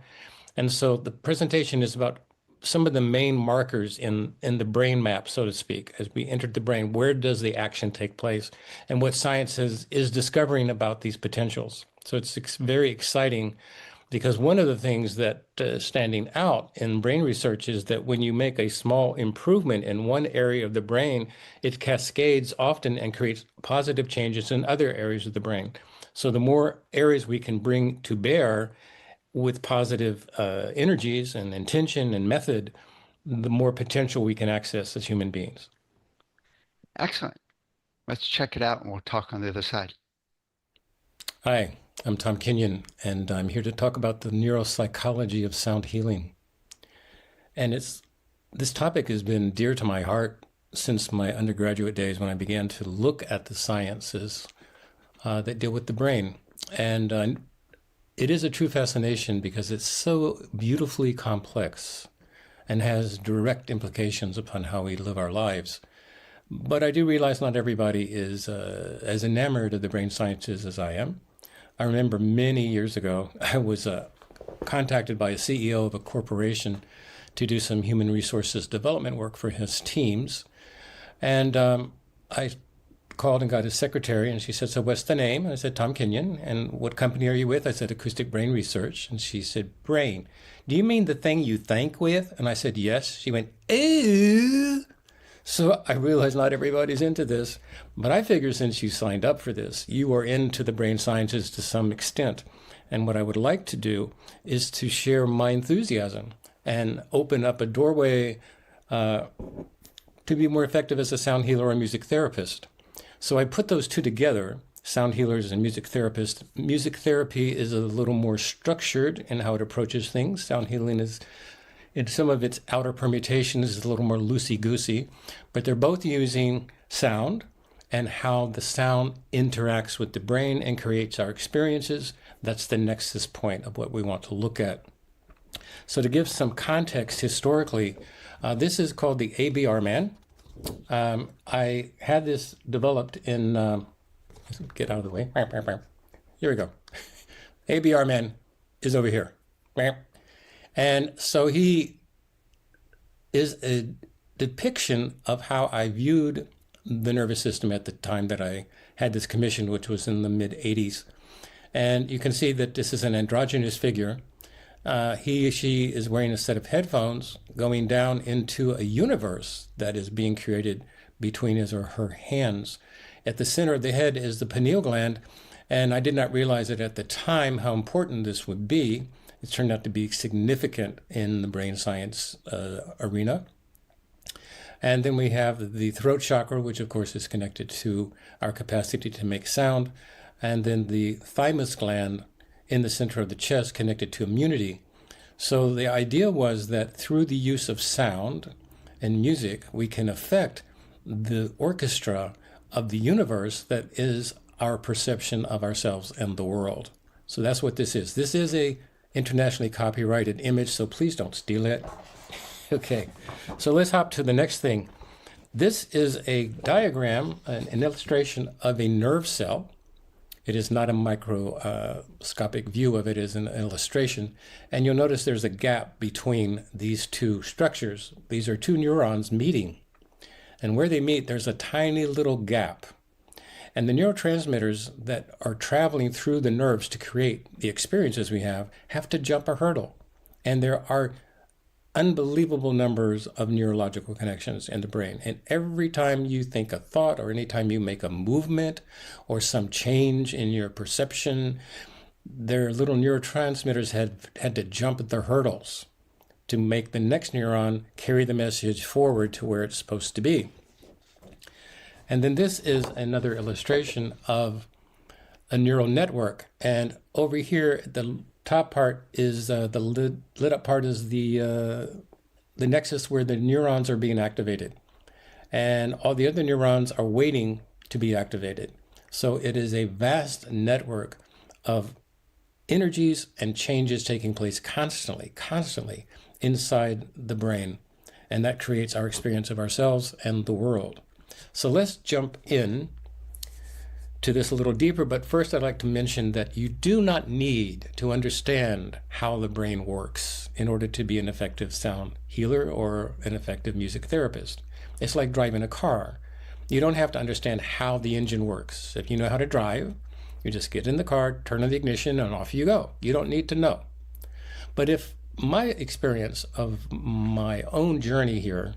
And so the presentation is about some of the main markers in the brain map, so to speak, as we entered the brain. Where does the action take place, and what science is discovering about these potentials? So it's very exciting because one of the things that standing out in brain research is that when you make a small improvement in one area of the brain, it cascades often and creates positive changes in other areas of the brain. So the more areas we can bring to bear with positive energies and intention and method, the more potential we can access as human beings. Excellent. Let's check it out and we'll talk on the other side. Hi, I'm Tom Kenyon, and I'm here to talk about the neuropsychology of sound healing. And this topic has been dear to my heart since my undergraduate days when I began to look at the sciences that deal with the brain. And it is a true fascination because it's so beautifully complex and has direct implications upon how we live our lives. But I do realize not everybody is as enamored of the brain sciences as I am. I remember many years ago, I was contacted by a CEO of a corporation to do some human resources development work for his teams. And I called and got his secretary, and she said, "So what's the name?" And I said, "Tom Kenyon." "And what company are you with?" I said, "Acoustic Brain Research." And she said, "Brain, do you mean the thing you think with?" And I said, "Yes." She went, "Ew." So I realized not everybody's into this, but I figure since you signed up for this, you are into the brain sciences to some extent. And what I would like to do is to share my enthusiasm and open up a doorway to be more effective as a sound healer or music therapist. So I put those two together, sound healers and music therapists. Music therapy is a little more structured in how it approaches things. Sound healing is, in some of its outer permutations, is a little more loosey-goosey, but they're both using sound and how the sound interacts with the brain and creates our experiences. That's the nexus point of what we want to look at. So to give some context historically, this is called the ABR man. I had this developed in, get out of the way. Here we go. ABR man is over here. And so he is a depiction of how I viewed the nervous system at the time that I had this commission, which was in the mid-'80s. And you can see that this is an androgynous figure. She is wearing a set of headphones going down into a universe that is being created between his or her hands. At the center of the head is the pineal gland, and I did not realize it at the time how important this would be. It turned out to be significant in the brain science arena. And then we have the throat chakra, which of course is connected to our capacity to make sound. And then the thymus gland in the center of the chest connected to immunity. So the idea was that through the use of sound and music, we can affect the orchestra of the universe that is our perception of ourselves and the world. So that's what this is. This is a internationally copyrighted image, so please don't steal it. Okay, so let's hop to the next thing. This is a diagram, an illustration of a nerve cell. It is not a microscopic view of it, it is an illustration. And you'll notice there's a gap between these two structures. These are two neurons meeting. And where they meet, there's a tiny little gap. And the neurotransmitters that are traveling through the nerves to create the experiences we have to jump a hurdle. And there are unbelievable numbers of neurological connections in the brain. And every time you think a thought or anytime you make a movement or some change in your perception, their little neurotransmitters had to jump the hurdles to make the next neuron carry the message forward to where it's supposed to be. And then this is another illustration of a neural network. And over here, the top part is the lit up part is the nexus where the neurons are being activated, and all the other neurons are waiting to be activated. So it is a vast network of energies and changes taking place constantly inside the brain, and that creates our experience of ourselves and the world. So let's jump in to this a little deeper, but first I'd like to mention that you do not need to understand how the brain works in order to be an effective sound healer or an effective music therapist. It's like driving a car. You don't have to understand how the engine works. If you know how to drive, you just get in the car, turn on the ignition, and off you go. You don't need to know. But if my experience of my own journey here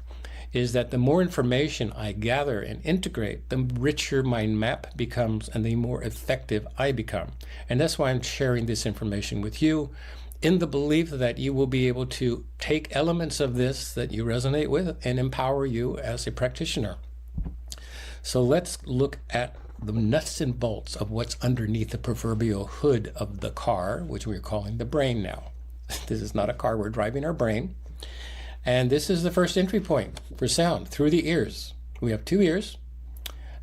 is that the more information I gather and integrate, the richer my map becomes and the more effective I become. And that's why I'm sharing this information with you, in the belief that you will be able to take elements of this that you resonate with and empower you as a practitioner. So let's look at the nuts and bolts of what's underneath the proverbial hood of the car, which we're calling the brain now. This is not a car, we're driving our brain. And this is the first entry point for sound, through the ears. We have two ears,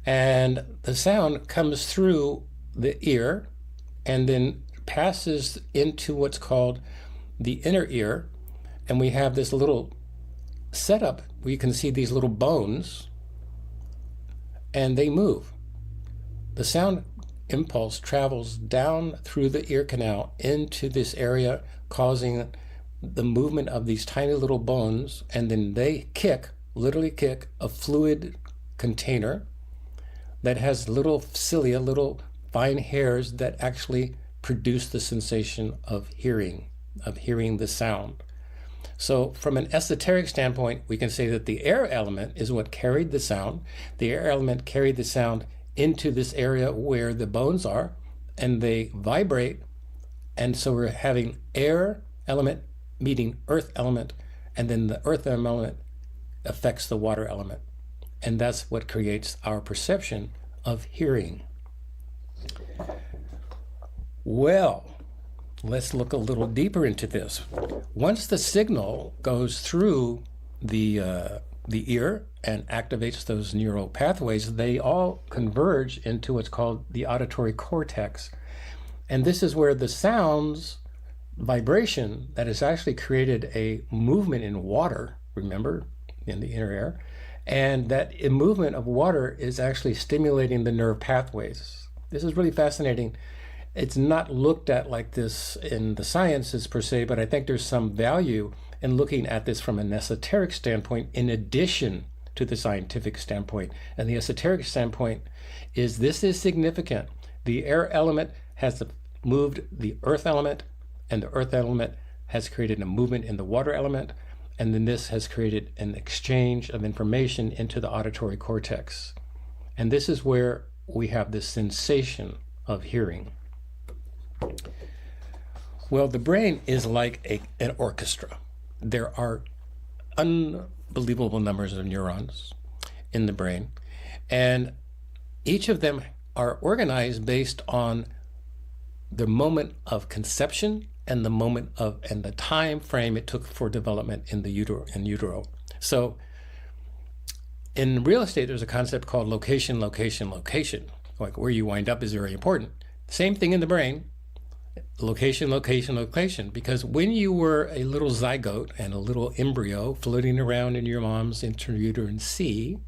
and the sound comes through the ear and then passes into what's called the inner ear. And we have this little setup where you can see these little bones, and they move. The sound impulse travels down through the ear canal into this area, causing the movement of these tiny little bones, and then they literally kick a fluid container that has little cilia, little fine hairs that actually produce the sensation of hearing the sound. So from an esoteric standpoint, we can say that the air element is what carried the sound. The air element carried the sound into this area where the bones are, and they vibrate. And so we're having air element meeting earth element, and then the earth element affects the water element. And that's what creates our perception of hearing. Well, let's look a little deeper into this. Once the signal goes through the ear and activates those neural pathways, they all converge into what's called the auditory cortex. And this is where the sounds vibration that has actually created a movement in water, remember, in the inner air, and that movement of water is actually stimulating the nerve pathways. This is really fascinating. It's not looked at like this in the sciences per se, but I think there's some value in looking at this from an esoteric standpoint in addition to the scientific standpoint. And the esoteric standpoint is this is significant. The air element has moved the earth element, and the earth element has created a movement in the water element, and then this has created an exchange of information into the auditory cortex. And this is where we have this sensation of hearing. Well, the brain is like an orchestra. There are unbelievable numbers of neurons in the brain, and each of them are organized based on the moment of conception and the moment of and the time frame it took for development in utero. So in real estate, there's a concept called location. Like where you wind up is very important. Same thing in the brain. Location, because when you were a little zygote and a little embryo floating around in your mom's intrauterine sea,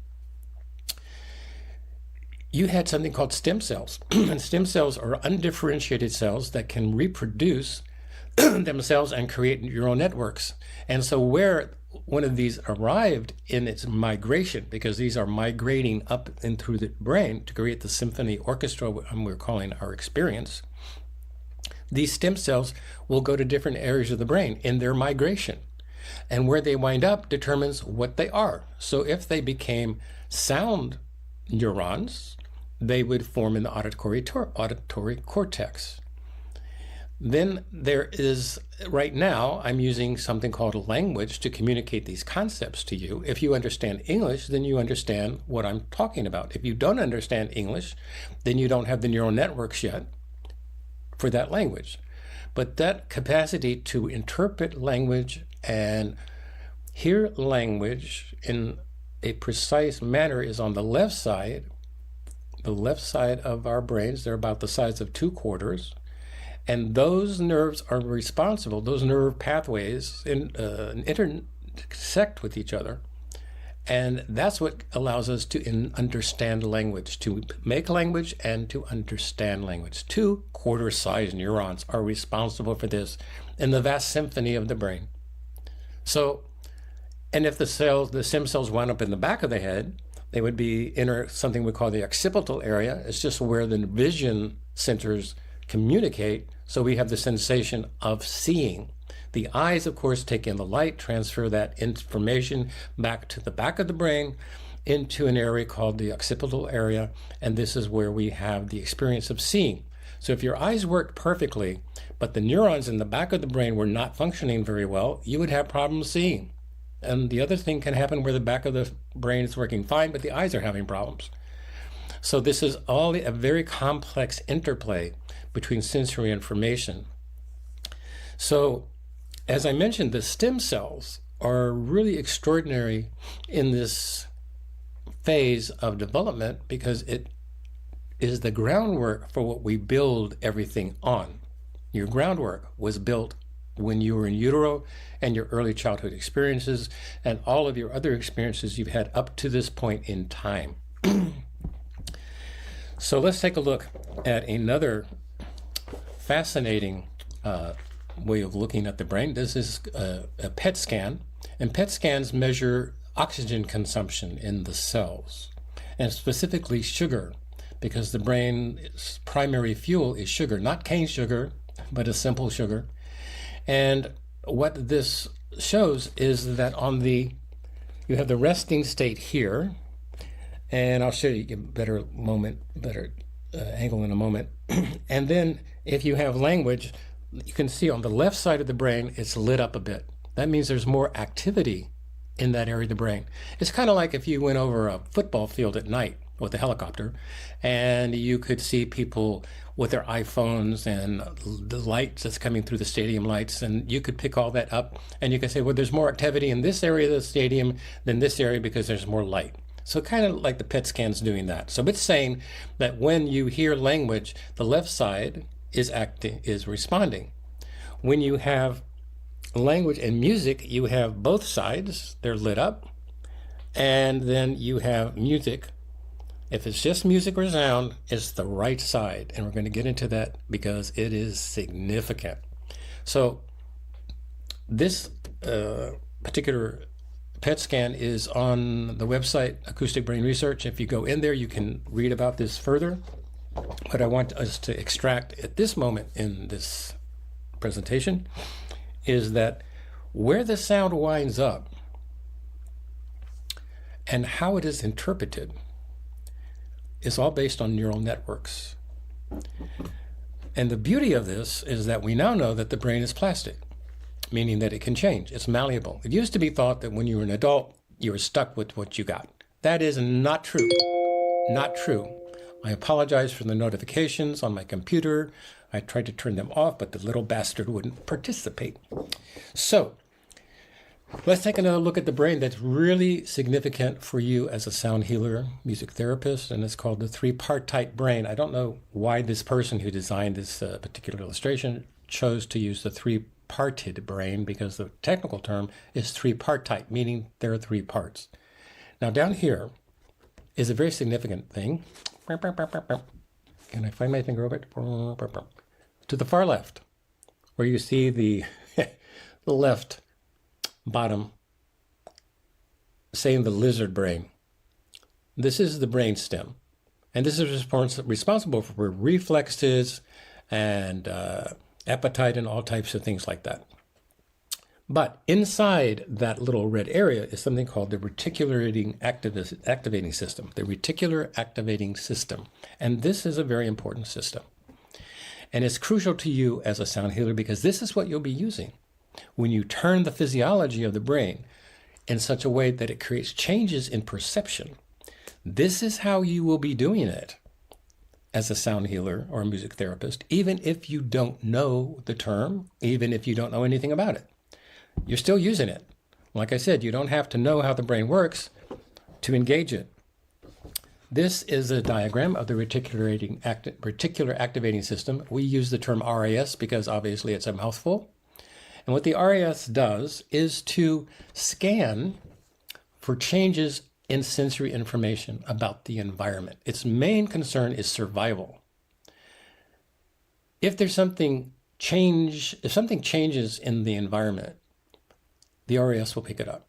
you had something called stem cells. And stem cells are undifferentiated cells that can reproduce themselves and create neural networks. And so where one of these arrived in its migration, because these are migrating up and through the brain to create the symphony orchestra we're calling our experience, these stem cells will go to different areas of the brain in their migration. And where they wind up determines what they are. So if they became sound neurons, they would form in the auditory cortex. Then there is, right now, I'm using something called language to communicate these concepts to you. If you understand English, then you understand what I'm talking about. If you don't understand English, then you don't have the neural networks yet for that language. But that capacity to interpret language and hear language in a precise manner is on the left side of our brains. They're about the size of 2 quarters. And those nerves are responsible, those nerve pathways intersect with each other. And that's what allows us to understand language, to make language and to understand language. 2 quarter-sized neurons are responsible for this in the vast symphony of the brain. So, and if the stem cells wound up in the back of the head, they would be in something we call the occipital area. It's just where the vision centers communicate, so we have the sensation of seeing. The eyes, of course, take in the light, transfer that information back to the back of the brain into an area called the occipital area, and this is where we have the experience of seeing. So if your eyes worked perfectly, but the neurons in the back of the brain were not functioning very well, you would have problems seeing. And the other thing can happen where the back of the brain is working fine, but the eyes are having problems. So this is all a very complex interplay between sensory information. So as I mentioned, the stem cells are really extraordinary in this phase of development because it is the groundwork for what we build everything on. Your groundwork was built when you were in utero and your early childhood experiences and all of your other experiences you've had up to this point in time. So let's take a look at another fascinating way of looking at the brain. This is a PET scan, and PET scans measure oxygen consumption in the cells, and specifically sugar. because the brain's primary fuel is sugar, not cane sugar, but a simple sugar. And what this shows is that you have the resting state here, and I'll show you a better angle in a moment. And then if you have language, you can see on the left side of the brain, it's lit up a bit. That means there's more activity in that area of the brain. It's kind of like if you went over a football field at night with a helicopter and you could see people with their iPhones and the lights that's coming through the stadium lights, and you could pick all that up and you could say, well, there's more activity in this area of the stadium than this area because there's more light. So kind of like the PET scan's doing that. So it's saying that when you hear language, the left side is responding. When you have language and music, you have both sides, they're lit up, and then you have music. If it's just music or sound, it's the right side, and we're going to get into that because it is significant. So this particular PET scan is on the website Acoustic Brain Research. If you go in there, you can read about this further. What I want us to extract at this moment in this presentation is that where the sound winds up and how it is interpreted is all based on neural networks. And the beauty of this is that we now know that the brain is plastic, meaning that it can change. It's malleable. It used to be thought that when you were an adult, you were stuck with what you got. That is not true. Not true. I apologize for the notifications on my computer. I tried to turn them off, but the little bastard wouldn't participate. So let's take another look at the brain that's really significant for you as a sound healer, music therapist, and it's called the three-partite brain. I don't know why this person who designed this particular illustration chose to use the three-parted brain, because the technical term is three-partite, meaning there are three parts. Now down here is a very significant thing. Can I find my finger over it? To the far left, where you see the left bottom saying the lizard brain. This is the brain stem, and this is responsible for reflexes and appetite and all types of things like that. But inside that little red area is something called the reticular activating system, the reticular activating system. And this is a very important system. And it's crucial to you as a sound healer because this is what you'll be using when you turn the physiology of the brain in such a way that it creates changes in perception. This is how you will be doing it as a sound healer or a music therapist, even if you don't know the term, even if you don't know anything about it. You're still using it. Like I said, you don't have to know how the brain works to engage it. This is a diagram of the reticular activating system. We use the term RAS because obviously it's a mouthful. And what the RAS does is to scan for changes in sensory information about the environment. Its main concern is survival. If something changes in the environment, the RAS will pick it up.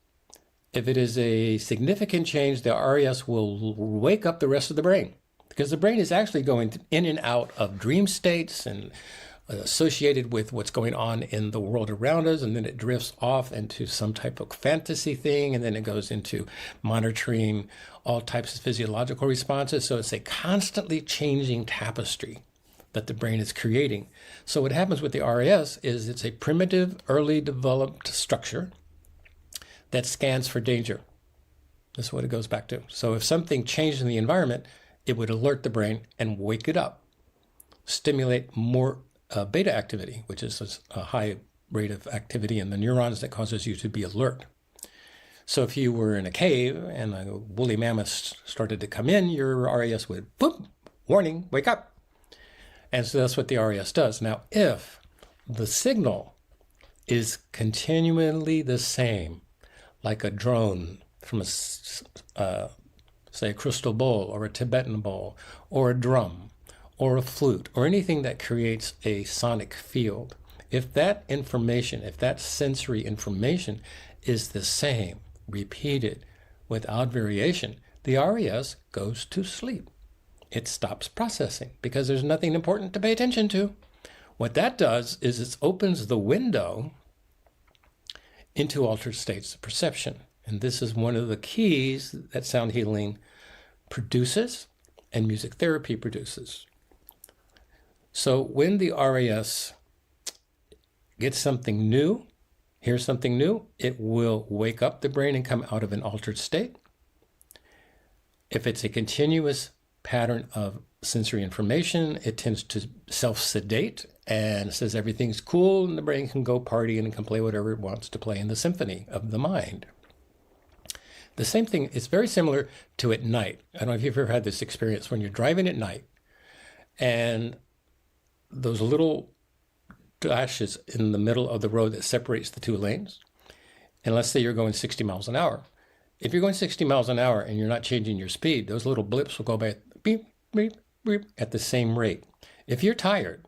If it is a significant change, the RAS will wake up the rest of the brain, because the brain is actually going in and out of dream states and associated with what's going on in the world around us, and then it drifts off into some type of fantasy thing, and then it goes into monitoring all types of physiological responses. So it's a constantly changing tapestry that the brain is creating. So what happens with the RAS is it's a primitive, early developed structure that scans for danger. That's what it goes back to. So if something changed in the environment, it would alert the brain and wake it up, stimulate more beta activity, which is a high rate of activity in the neurons that causes you to be alert. So if you were in a cave and a woolly mammoth started to come in, your RAS would, boom, warning, wake up. And so that's what the RAS does. Now, if the signal is continually the same, like a drone from say a crystal bowl or a Tibetan bowl or a drum or a flute or anything that creates a sonic field, if that information, if that sensory information is the same, repeated without variation, the RAS goes to sleep. it stops processing because there's nothing important to pay attention to. What that does is it opens the window into altered states of perception. And this is one of the keys that sound healing produces and music therapy produces. So when the RAS gets something new, hears something new, it will wake up the brain and come out of an altered state. If it's a continuous pattern of sensory information, it tends to self-sedate and says everything's cool and the brain can go party and can play whatever it wants to play in the symphony of the mind. The same thing, it's very similar to at night. I don't know if you've ever had this experience when you're driving at night and those little dashes in the middle of the road that separates the two lanes. And let's say you're going 60 miles an hour. If you're going 60 miles an hour and you're not changing your speed, those little blips will go by beep, beep, beep at the same rate. If you're tired,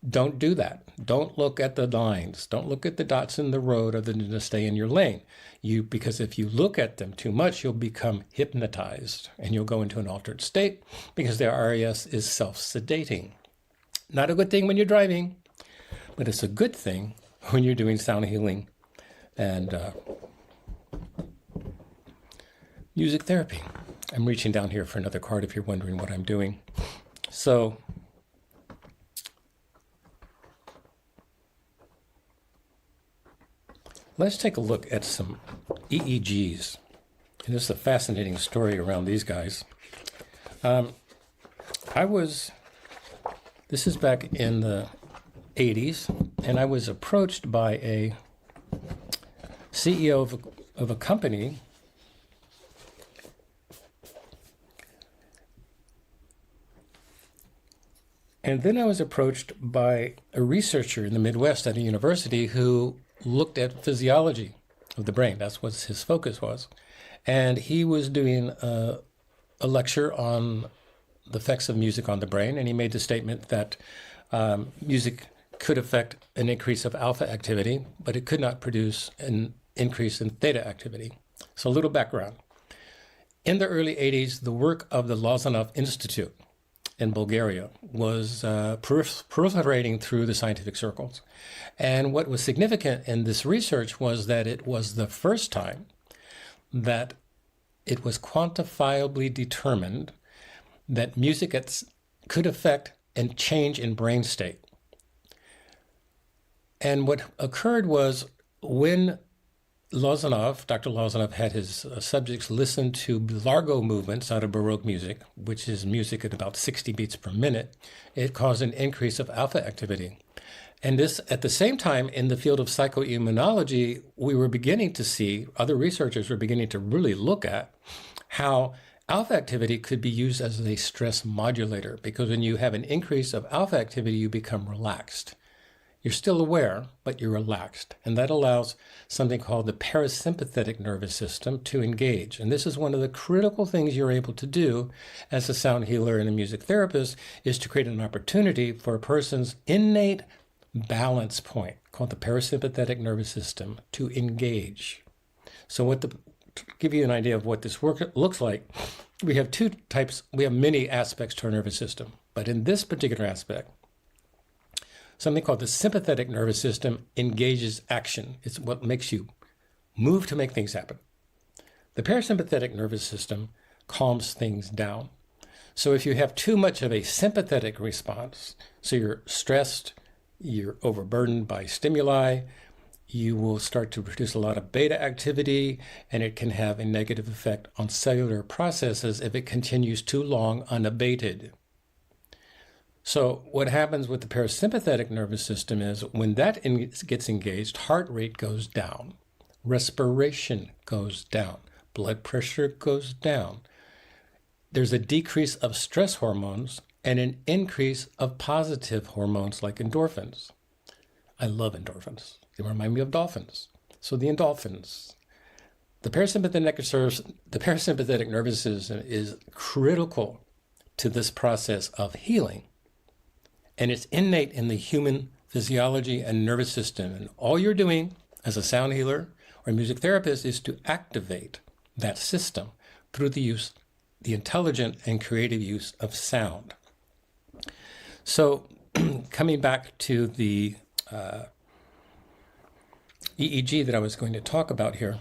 don't do that. Don't look at the lines. Don't look at the dots in the road other than to stay in your lane. Because if you look at them too much, you'll become hypnotized and you'll go into an altered state because the RAS is self-sedating. Not a good thing when you're driving, but it's a good thing when you're doing sound healing and music therapy. I'm reaching down here for another card if you're wondering what I'm doing. So let's take a look at some EEGs. And this is a fascinating story around these guys. This is back in the 80s, and I was approached by a CEO of a company and then I was approached by a researcher in the Midwest at a university who looked at physiology of the brain. That's what his focus was. And he was doing a lecture on the effects of music on the brain, and he made the statement that music could affect an increase of alpha activity, but it could not produce an increase in theta activity. So a little background. In the early 80s, the work of the Lozanov Institute in Bulgaria was proliferating through the scientific circles. And what was significant in this research was that it was the first time that it was quantifiably determined that music could affect and change in brain state. And what occurred was when Dr. Lozanov had his subjects listen to largo movements out of Baroque music, which is music at about 60 beats per minute, it caused an increase of alpha activity. And this, at the same time, in the field of psychoimmunology, we were beginning to see, other researchers were beginning to really look at how alpha activity could be used as a stress modulator, because when you have an increase of alpha activity, you become relaxed. You're still aware, but you're relaxed. And that allows something called the parasympathetic nervous system to engage. And this is one of the critical things you're able to do as a sound healer and a music therapist, is to create an opportunity for a person's innate balance point, called the parasympathetic nervous system, to engage. So to give you an idea of what this work looks like, we have two types, we have many aspects to our nervous system. But in this particular aspect, something called the sympathetic nervous system engages action. It's what makes you move to make things happen. The parasympathetic nervous system calms things down. So if you have too much of a sympathetic response, so you're stressed, you're overburdened by stimuli, you will start to produce a lot of beta activity, and it can have a negative effect on cellular processes if it continues too long unabated. So what happens with the parasympathetic nervous system is when that gets engaged, heart rate goes down, respiration goes down, blood pressure goes down. There's a decrease of stress hormones and an increase of positive hormones like endorphins. I love endorphins. They remind me of dolphins. So the endorphins. The parasympathetic nervous system is critical to this process of healing. And it's innate in the human physiology and nervous system. And all you're doing as a sound healer or a music therapist is to activate that system through the use the intelligent and creative use of sound. So coming back to the EEG that I was going to talk about here,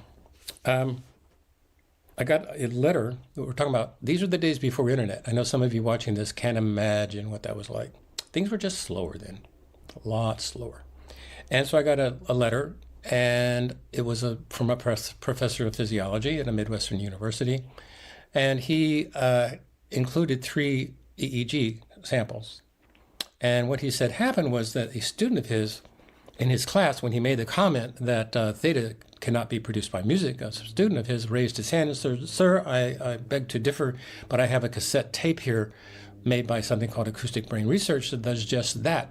I got a letter that we're talking about. These are the days before internet. I know some of you watching this can't imagine what that was like. Things were just slower then, a lot slower. And so I got a letter, and it was from a professor of physiology at a Midwestern university. And he included 3 EEG samples. And what he said happened was that a student of his, in his class, when he made the comment that theta cannot be produced by music, a student of his raised his hand and said, "Sir, I beg to differ, but I have a cassette tape here made by something called Acoustic Brain Research that does just that."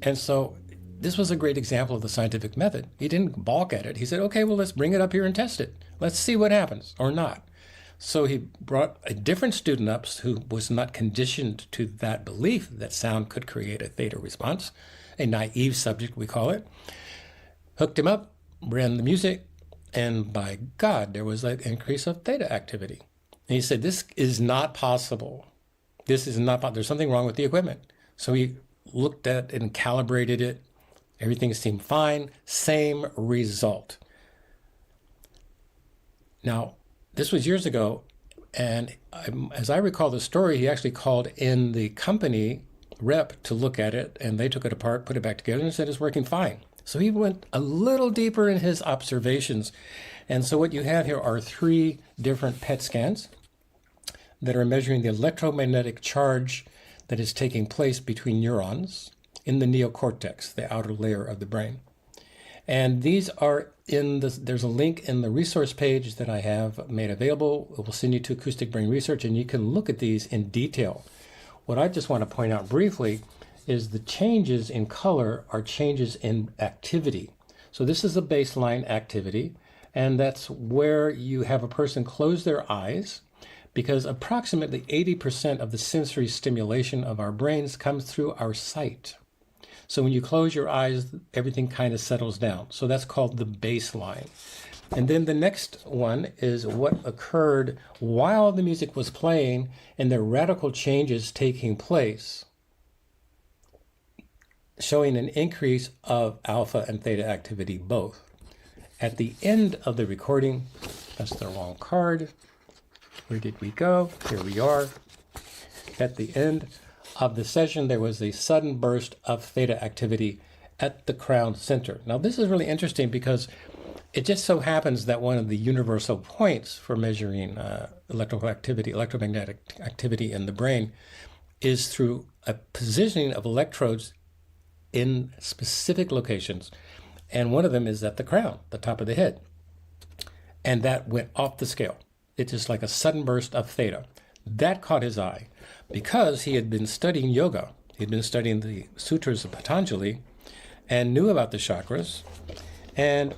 And so this was a great example of the scientific method. He didn't balk at it. He said, okay, well, let's bring it up here and test it. Let's see what happens or not. So he brought a different student up who was not conditioned to that belief that sound could create a theta response, a naive subject, we call it. Hooked him up, ran the music, and by God, there was an increase of theta activity. And he said, this is not possible. This is not, there's something wrong with the equipment. So he looked at it and calibrated it. Everything seemed fine, same result. Now, this was years ago, and as I recall the story, he actually called in the company rep to look at it, and they took it apart, put it back together, and said it's working fine. So he went a little deeper in his observations. And so what you have here are 3 different PET scans that are measuring the electromagnetic charge that is taking place between neurons in the neocortex, the outer layer of the brain. And these are there's a link in the resource page that I have made available. It will send you to Acoustic Brain Research, and you can look at these in detail. What I just want to point out briefly is the changes in color are changes in activity. So this is a baseline activity, and that's where you have a person close their eyes, because approximately 80% of the sensory stimulation of our brains comes through our sight. So when you close your eyes, everything kind of settles down. So that's called the baseline. And then the next one is what occurred while the music was playing and the radical changes taking place, showing an increase of alpha and theta activity both. At the end of the recording, that's the wrong card. Where did we go? Here we are. At the end of the session, there was a sudden burst of theta activity at the crown center. Now, this is really interesting because it just so happens that one of the universal points for measuring electrical activity, electromagnetic activity in the brain is through a positioning of electrodes in specific locations. And one of them is at the crown, the top of the head. And that went off the scale. It's just like a sudden burst of theta. That caught his eye because he had been studying yoga. He'd been studying the sutras of Patanjali and knew about the chakras. And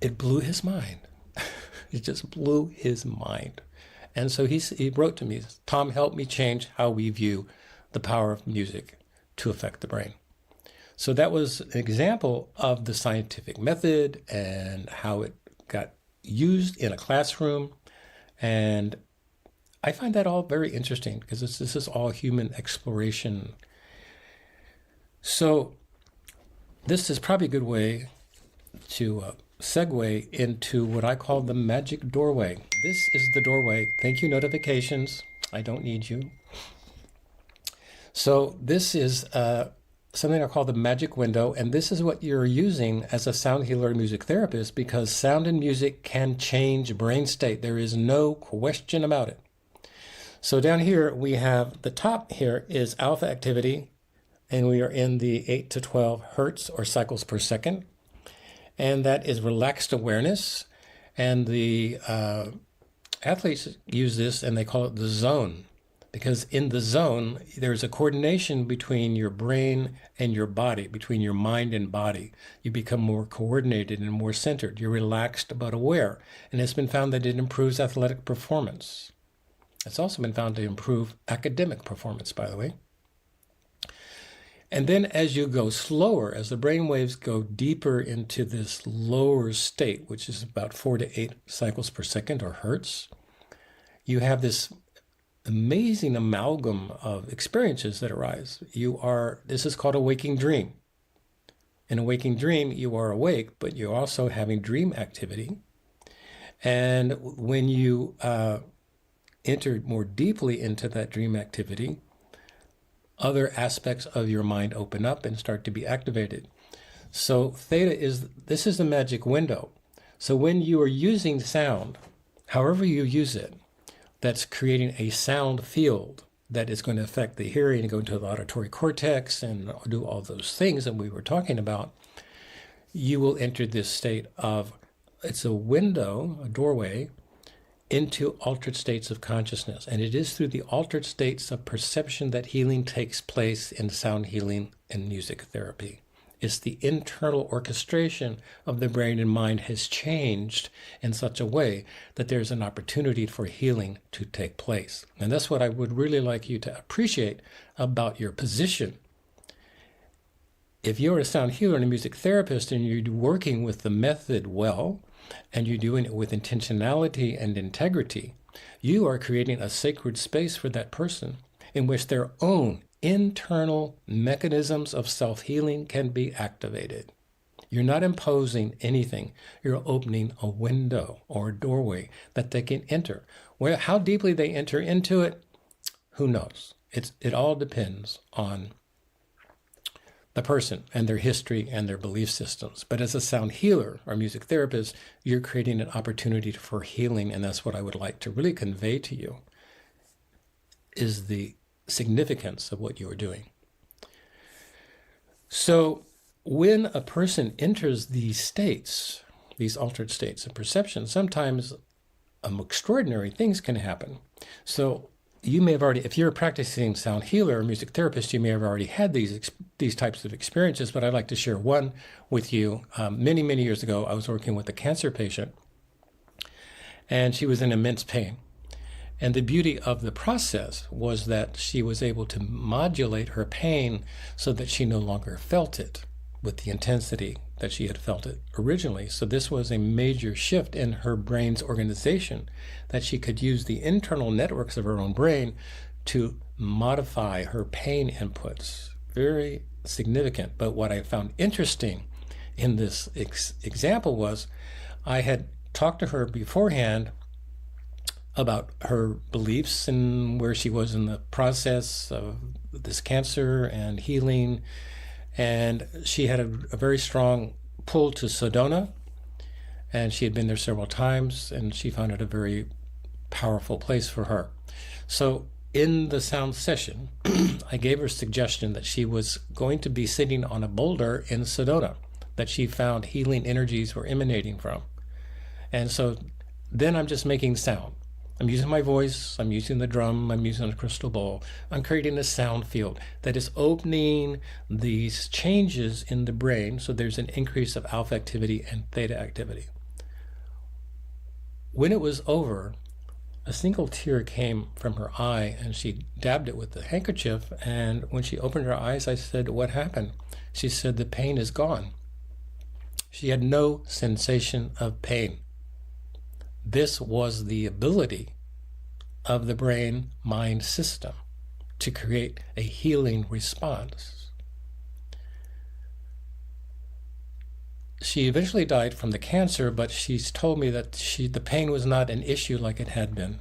it blew his mind. It just blew his mind. And so he wrote to me, "Tom, help me change how we view the power of music to affect the brain." So that was an example of the scientific method and how it got used in a classroom. And I find that all very interesting because this is all human exploration. So this is probably a good way to segue into what I call the magic doorway. This is the doorway. Thank you, notifications. I don't need you. So this is something I call the magic window, and this is what you're using as a sound healer music therapist because sound and music can change brain state. There is no question about it. So down here we have the top here is alpha activity, and we are in the 8 to 12 hertz or cycles per second, and that is relaxed awareness. And the athletes use this and they call it the zone. Because in the zone, there's a coordination between your brain and your body, between your mind and body. You become more coordinated and more centered. You're relaxed but aware. And it's been found that it improves athletic performance. It's also been found to improve academic performance, by the way. And then as you go slower, as the brain waves go deeper into this lower state, which is about 4 to 8 cycles per second or hertz, you have this amazing amalgam of experiences that arise. This is called a waking dream. In a waking dream, you are awake, but you're also having dream activity. And when you enter more deeply into that dream activity, other aspects of your mind open up and start to be activated. So theta is the magic window. So when you are using sound, however you use it, that's creating a sound field that is going to affect the hearing and go into the auditory cortex and do all those things that we were talking about, you will enter this state of, it's a window, a doorway, into altered states of consciousness. And it is through the altered states of perception that healing takes place in sound healing and music therapy. It's the internal orchestration of the brain and mind has changed in such a way that there's an opportunity for healing to take place. And that's what I would really like you to appreciate about your position. If you're a sound healer and a music therapist and you're working with the method well, and you're doing it with intentionality and integrity, you are creating a sacred space for that person in which their own internal mechanisms of self-healing can be activated. You're not imposing anything. You're opening a window or a doorway that they can enter. Well, how deeply they enter into it, who knows? It all depends on the person and their history and their belief systems. But as a sound healer or music therapist, you're creating an opportunity for healing, and that's what I would like to really convey to you, is the significance of what you are doing. So when a person enters these states, these altered states of perception, sometimes extraordinary things can happen. So you may have already, if you're a practicing sound healer or music therapist, you may have already had these types of experiences, but I'd like to share one with you. Many, many years ago, I was working with a cancer patient, and she was in immense pain. And the beauty of the process was that she was able to modulate her pain so that she no longer felt it with the intensity that she had felt it originally. So this was a major shift in her brain's organization, that she could use the internal networks of her own brain to modify her pain inputs. Very significant. But what I found interesting in this example was I had talked to her beforehand about her beliefs and where she was in the process of this cancer and healing. And she had a very strong pull to Sedona, and she had been there several times, and she found it a very powerful place for her. So in the sound session, I gave her a suggestion that she was going to be sitting on a boulder in Sedona that she found healing energies were emanating from. And so then I'm just making sound. I'm using my voice, I'm using the drum, I'm using a crystal bowl. I'm creating a sound field that is opening these changes in the brain, so there's an increase of alpha activity and theta activity. When it was over, a single tear came from her eye, and she dabbed it with the handkerchief, and when she opened her eyes, I said, "What happened?" She said, "The pain is gone." She had no sensation of pain. This was the ability of the brain-mind system to create a healing response. She eventually died from the cancer, but she's told me that the pain was not an issue like it had been.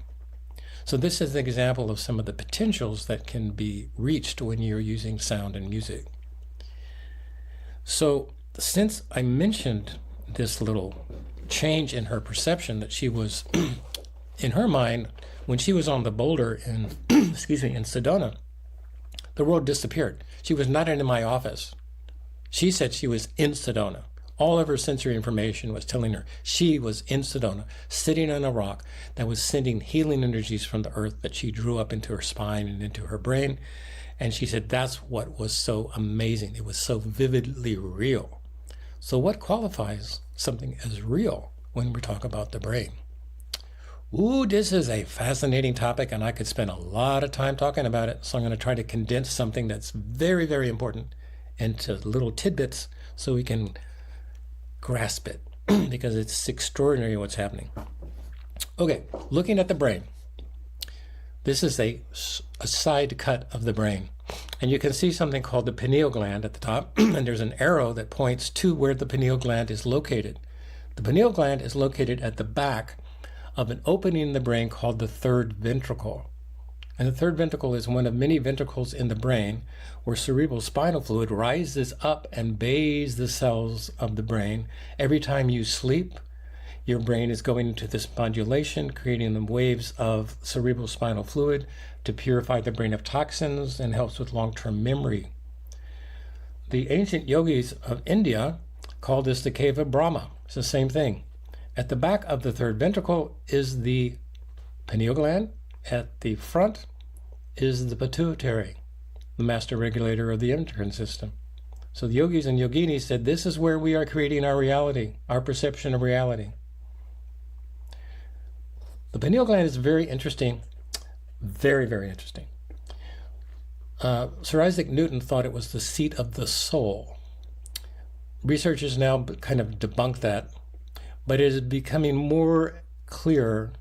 So this is an example of some of the potentials that can be reached when you're using sound and music. So since I mentioned this little change in her perception, that she was, in her mind, when she was on the boulder in, in Sedona, the world disappeared. She was not in my office. She said she was in Sedona. All of her sensory information was telling her she was in Sedona, sitting on a rock that was sending healing energies from the earth that she drew up into her spine and into her brain. And she said that's what was so amazing. It was so vividly real. So what qualifies something as real when we talk about the brain? Ooh, this is a fascinating topic, and I could spend a lot of time talking about it. So I'm going to try to condense something that's very, very important into little tidbits so we can grasp it, because it's extraordinary what's happening. Okay, looking at the brain. This is a side cut of the brain. And you can see something called the pineal gland at the top, and there's an arrow that points to where the pineal gland is located. The pineal gland is located at the back of an opening in the brain called the third ventricle. And the third ventricle is one of many ventricles in the brain where cerebral spinal fluid rises up and bathes the cells of the brain. Every time you sleep, your brain is going into this modulation, creating the waves of cerebral spinal fluid to purify the brain of toxins and helps with long-term memory. The ancient yogis of India called this the cave of Brahma. It's the same thing. At the back of the third ventricle is the pineal gland. At the front is the pituitary, the master regulator of the endocrine system. So the yogis and yoginis said this is where we are creating our reality, our perception of reality. The pineal gland is very interesting, very, very interesting. Sir Isaac Newton thought it was the seat of the soul. Researchers now kind of debunk that, but it is becoming more clear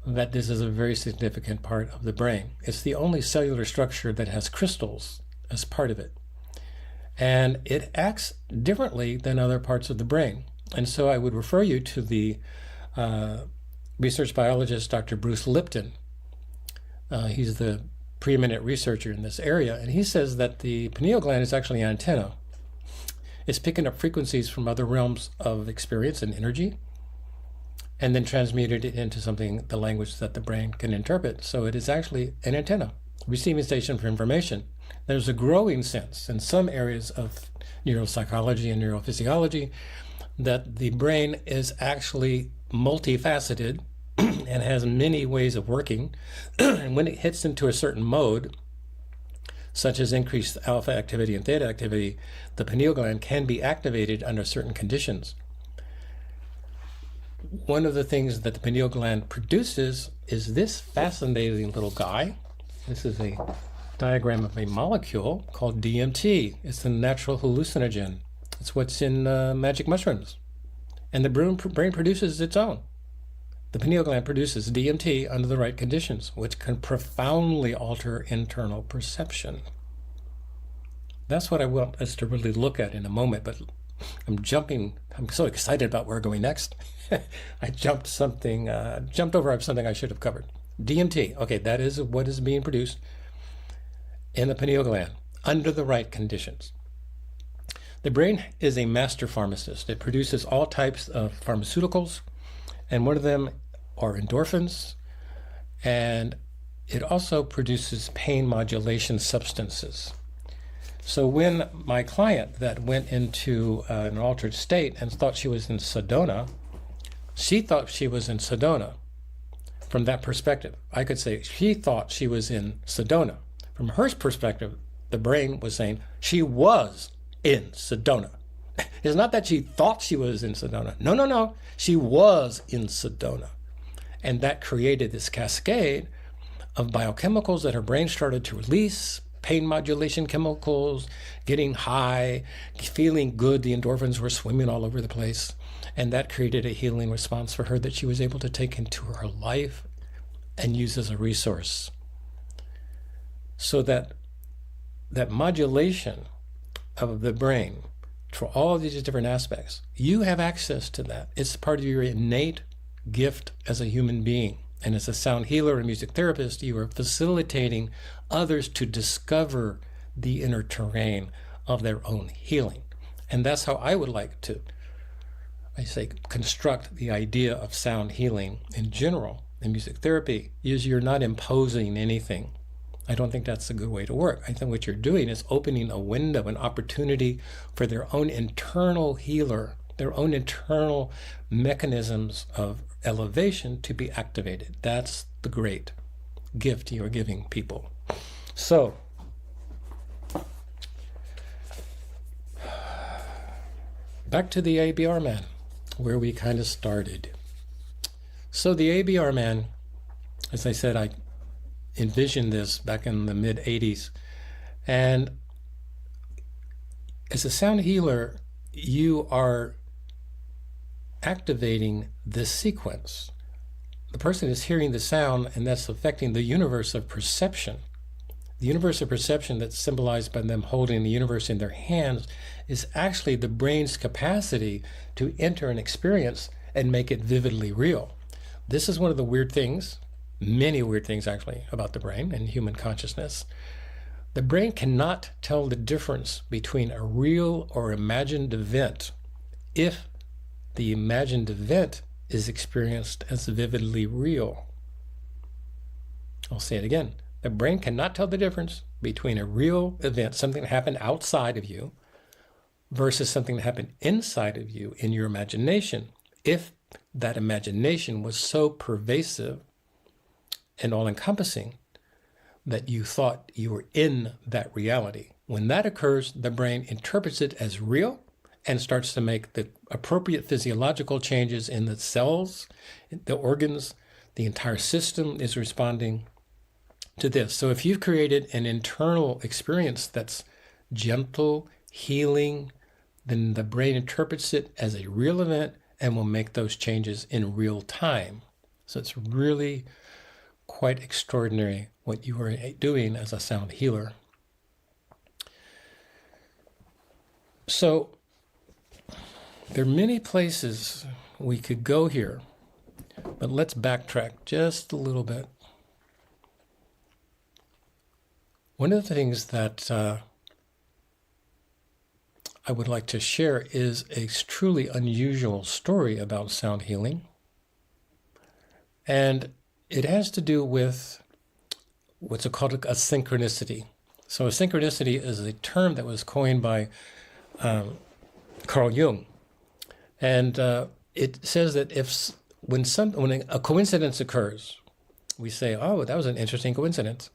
that this is a very significant part of the brain. It's the only cellular structure that has crystals as part of it. And it acts differently than other parts of the brain. And so I would refer you to the research biologist, Dr. Bruce Lipton. He's the preeminent researcher in this area, and he says that the pineal gland is actually an antenna. It's picking up frequencies from other realms of experience and energy, and then transmuted it into something, the language that the brain can interpret. So it is actually an antenna, receiving station for information. There's a growing sense in some areas of neuropsychology and neurophysiology that the brain is actually multifaceted and has many ways of working. And when it hits into a certain mode, such as increased alpha activity and theta activity, the pineal gland can be activated under certain conditions. One of the things that the pineal gland produces is this fascinating little guy. This is a diagram of a molecule called DMT. It's a natural hallucinogen. It's what's in magic mushrooms. And the brain produces its own. The pineal gland produces DMT under the right conditions, which can profoundly alter internal perception. That's what I want us to really look at in a moment, but I'm so excited about where we're going next. I jumped over something I should have covered. DMT, okay, that is what is being produced in the pineal gland under the right conditions. The brain is a master pharmacist. It produces all types of pharmaceuticals, and one of them are endorphins, and it also produces pain modulation substances. So when my client that went into an altered state and thought she was in Sedona, she thought she was in Sedona from that perspective. I could say she thought she was in Sedona. From her perspective, the brain was saying she was in Sedona. It's not that she thought she was in Sedona. No. She was in Sedona. And that created this cascade of biochemicals that her brain started to release, pain modulation chemicals, getting high, feeling good. The endorphins were swimming all over the place. And that created a healing response for her that she was able to take into her life and use as a resource. So that modulation of the brain for all of these different aspects, you have access to that. It's part of your innate gift as a human being. And as a sound healer and music therapist, you are facilitating others to discover the inner terrain of their own healing. And that's how I would like to, construct the idea of sound healing in general in music therapy, is you're not imposing anything. I don't think that's a good way to work. I think what you're doing is opening a window, an opportunity for their own internal healer, their own internal mechanisms of elevation to be activated. That's the great gift you're giving people. So, back to the ABR man, where we kind of started. So the ABR man, as I said, I envisioned this back in the mid-'80s, and as a sound healer, you are activating this sequence. The person is hearing the sound, and that's affecting the universe of perception. The universe of perception that's symbolized by them holding the universe in their hands is actually the brain's capacity to enter an experience and make it vividly real. This is one of the weird things, many weird things actually, about the brain and human consciousness. The brain cannot tell the difference between a real or imagined event if the imagined event is experienced as vividly real. I'll say it again. The brain cannot tell the difference between a real event, something that happened outside of you, versus something that happened inside of you in your imagination, if that imagination was so pervasive and all-encompassing that you thought you were in that reality. When that occurs, the brain interprets it as real and starts to make the appropriate physiological changes in the cells, the organs. The entire system is responding to this. So if you've created an internal experience that's gentle, healing, then the brain interprets it as a real event and will make those changes in real time. So it's really quite extraordinary what you are doing as a sound healer. So there are many places we could go here, but let's backtrack just a little bit. One of the things that I would like to share is a truly unusual story about sound healing. And it has to do with what's called a synchronicity. So a synchronicity is a term that was coined by Carl Jung. And it says that when a coincidence occurs, we say, oh, that was an interesting coincidence.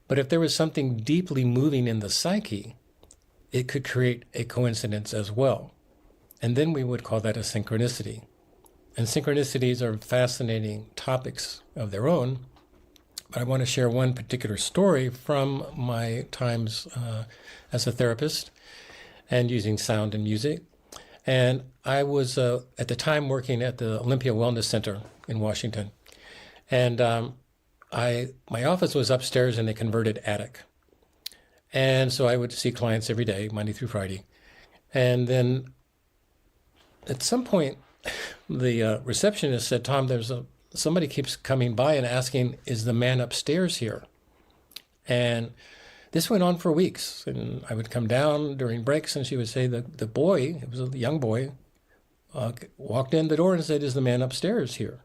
But if there was something deeply moving in the psyche, it could create a coincidence as well. And then we would call that a synchronicity. And synchronicities are fascinating topics of their own. But I want to share one particular story from my times as a therapist and using sound and music. And I was at the time working at the Olympia Wellness Center in Washington. And my office was upstairs in a converted attic. And so I would see clients every day, Monday through Friday. And then at some point, the receptionist said, Tom, somebody keeps coming by and asking, is the man upstairs here? And this went on for weeks. And I would come down during breaks and she would say, the boy, it was a young boy, walked in the door and said, is the man upstairs here?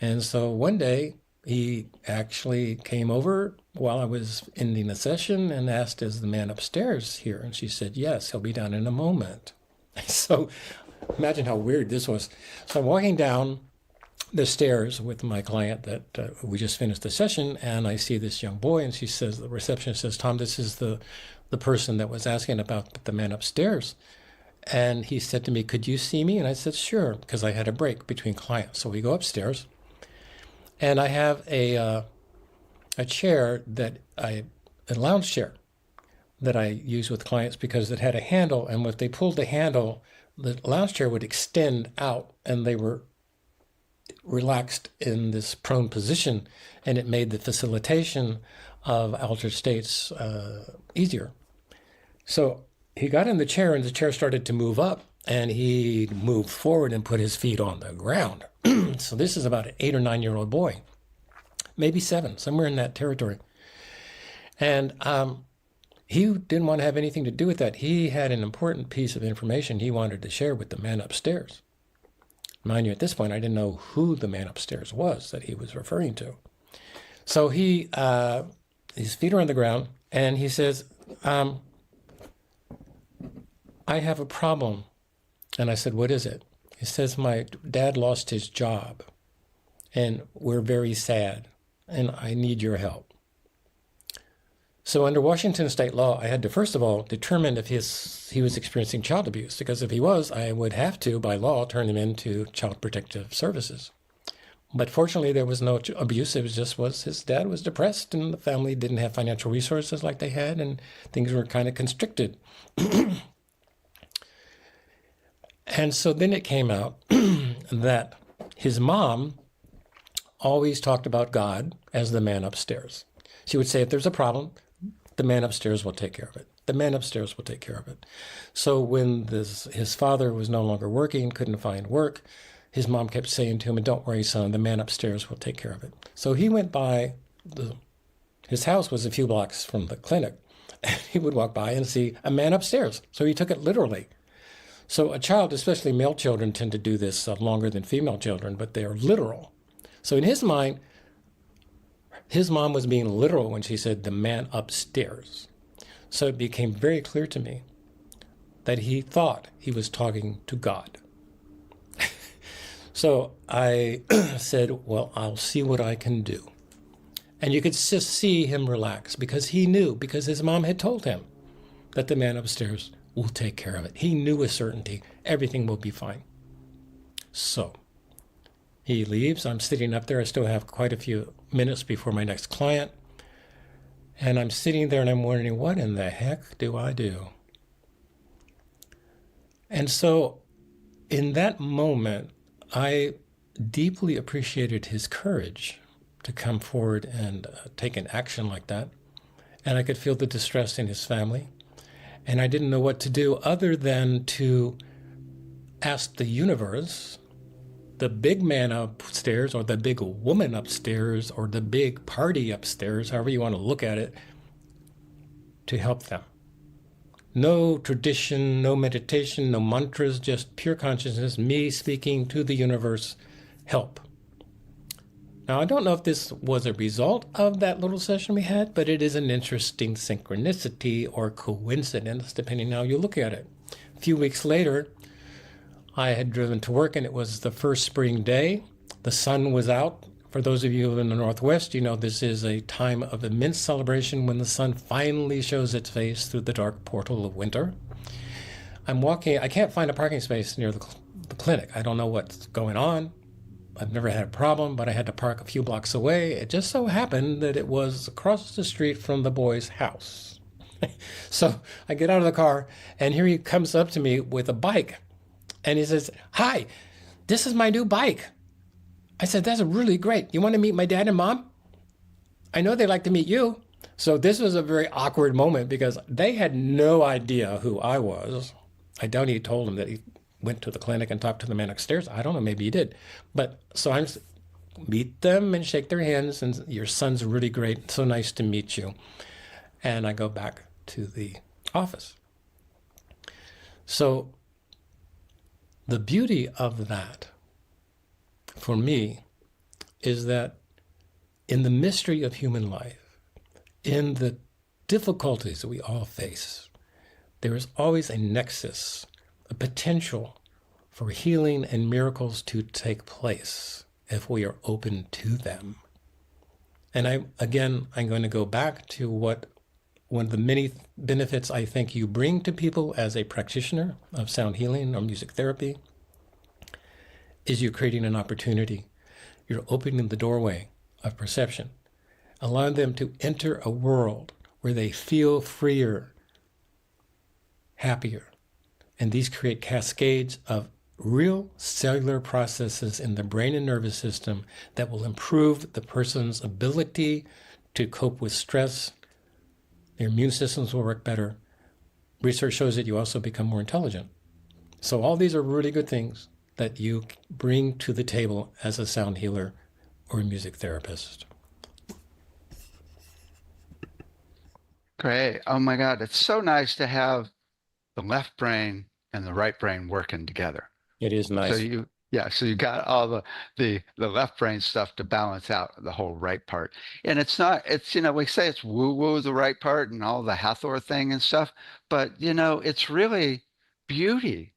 And so one day he actually came over while I was ending a session and asked, is the man upstairs here? And she said, yes, he'll be down in a moment. So imagine how weird this was. So I'm walking down the stairs with my client that we just finished the session, and I see this young boy, and she says, the receptionist says, Tom, this is the person that was asking about the man upstairs. And he said to me, could you see me? And I said, sure, because I had a break between clients. So we go upstairs, and I have a chair a lounge chair that I use with clients because it had a handle, and if they pulled the handle, the lounge chair would extend out, and they were relaxed in this prone position, and it made the facilitation of altered states easier. So he got in the chair, and the chair started to move up, and he moved forward and put his feet on the ground. So this is about an 8 or 9-year-old boy, maybe 7, somewhere in that territory. And he didn't want to have anything to do with that. He had an important piece of information he wanted to share with the man upstairs. Mind you, at this point, I didn't know who the man upstairs was that he was referring to. So his feet are on the ground, and he says, I have a problem. And I said, what is it? He says, my dad lost his job, and we're very sad, and I need your help. So under Washington state law, I had to, first of all, determine if he was experiencing child abuse, because if he was, I would have to, by law, turn him into Child Protective Services. But fortunately, there was no abuse. It was just his dad was depressed, and the family didn't have financial resources like they had, and things were kind of constricted. And so then it came out that his mom always talked about God as the man upstairs. She would say, if there's a problem, the man upstairs will take care of it. The man upstairs will take care of it. So when his father was no longer working, couldn't find work, his mom kept saying to him, don't worry, son, the man upstairs will take care of it. So he went by, his house was a few blocks from the clinic, and he would walk by and see a man upstairs. So he took it literally. So a child, especially male children, tend to do this longer than female children, but they are literal. So in his mind, his mom was being literal when she said the man upstairs. So it became very clear to me that he thought he was talking to God. So I said, well, I'll see what I can do. And you could just see him relax because he knew, because his mom had told him that the man upstairs will take care of it. He knew with certainty everything will be fine. So he leaves. I'm sitting up there. I still have quite a few minutes before my next client. And I'm sitting there and I'm wondering, what in the heck do I do? And so in that moment, I deeply appreciated his courage to come forward and take an action like that. And I could feel the distress in his family. And I didn't know what to do other than to ask the universe, the big man upstairs or the big woman upstairs or the big party upstairs, however you want to look at it, to help them. No tradition, no meditation, no mantras, just pure consciousness, me speaking to the universe, help. Now, I don't know if this was a result of that little session we had, but it is an interesting synchronicity or coincidence, depending on how you look at it. A few weeks later, I had driven to work, and it was the first spring day. The sun was out. For those of you in the Northwest, you know this is a time of immense celebration when the sun finally shows its face through the dark portal of winter. I'm walking. I can't find a parking space near the clinic. I don't know what's going on. I've never had a problem, but I had to park a few blocks away. It just so happened that it was across the street from the boy's house. So I get out of the car, and here he comes up to me with a bike. And he says, hi, this is my new bike. I said, that's really great. You want to meet my dad and mom? I know they'd like to meet you. So this was a very awkward moment because they had no idea who I was. I doubt he told them that he went to the clinic and talked to the man upstairs. I don't know, maybe he did. But so I meet them and shake their hands, and your son's really great. So nice to meet you. And I go back to the office. So the beauty of that for me is that in the mystery of human life, in the difficulties that we all face, there is always a nexus, a potential for healing and miracles to take place if we are open to them. And I'm going to go back to one of the many benefits I think you bring to people as a practitioner of sound healing or music therapy is you're creating an opportunity. You're opening the doorway of perception, allowing them to enter a world where they feel freer, happier. And these create cascades of real cellular processes in the brain and nervous system that will improve the person's ability to cope with stress. Their immune systems will work better. Research shows that you also become more intelligent. So all these are really good things that you bring to the table as a sound healer or a music therapist. Great. Oh my God. It's so nice to have the left brain and the right brain working together. It is nice. So you got all the left brain stuff to balance out the whole right part. And we say it's woo-woo, the right part and all the Hathor thing and stuff, but it's really beauty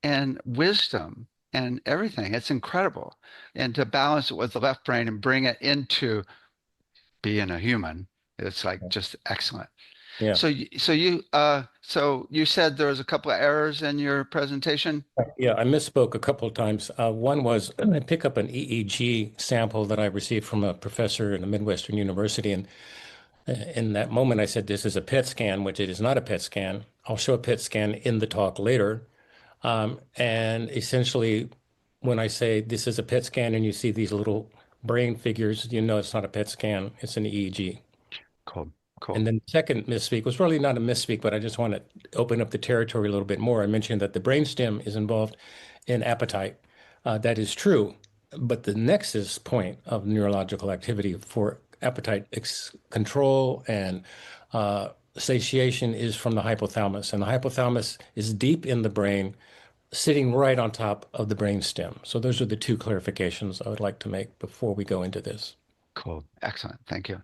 and wisdom and everything. It's incredible. And to balance it with the left brain and bring it into being a human, it's like just excellent. Yeah. So So you said there was a couple of errors in your presentation. Yeah, I misspoke a couple of times. One was I pick up an EEG sample that I received from a professor in a Midwestern university, and in that moment I said this is a PET scan, which it is not a PET scan. I'll show a PET scan in the talk later. And essentially, when I say this is a PET scan and you see these little brain figures, you know it's not a PET scan, it's an EEG. Cool. Cool. And then the second misspeak was really not a misspeak, but I just want to open up the territory a little bit more. I mentioned that the brainstem is involved in appetite. That is true, but the nexus point of neurological activity for appetite control and satiation is from the hypothalamus, and the hypothalamus is deep in the brain, sitting right on top of the brainstem. So those are the two clarifications I would like to make before we go into this. Cool. Excellent. Thank you.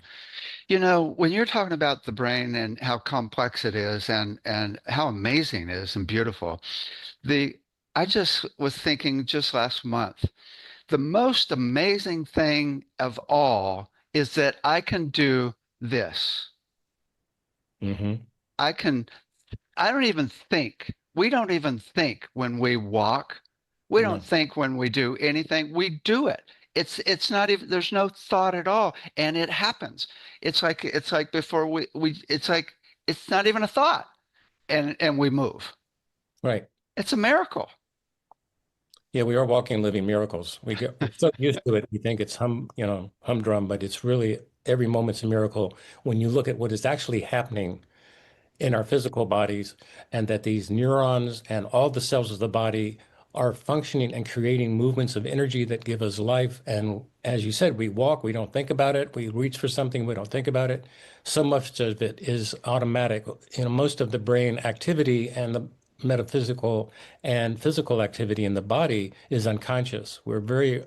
You know, when you're talking about the brain and how complex it is and how amazing it is and beautiful, the I just was thinking just last month, the most amazing thing of all is that I can do this. Hmm. I can I don't even think. We don't even think when we walk. We don't No, think when we do anything. We do it. It's not even there's no thought at all and it happens. It's like before we it's like it's not even a thought and we move. right. It's a miracle. Yeah, we are walking living miracles. We're so used to it. We think it's humdrum, but it's really every moment's a miracle when you look at what is actually happening in our physical bodies, and that these neurons and all the cells of the body are functioning and creating movements of energy that give us life. And as you said, we walk, we don't think about it. We reach for something, we don't think about it. So much of it is automatic. Most of the brain activity and the metaphysical and physical activity in the body is unconscious. We're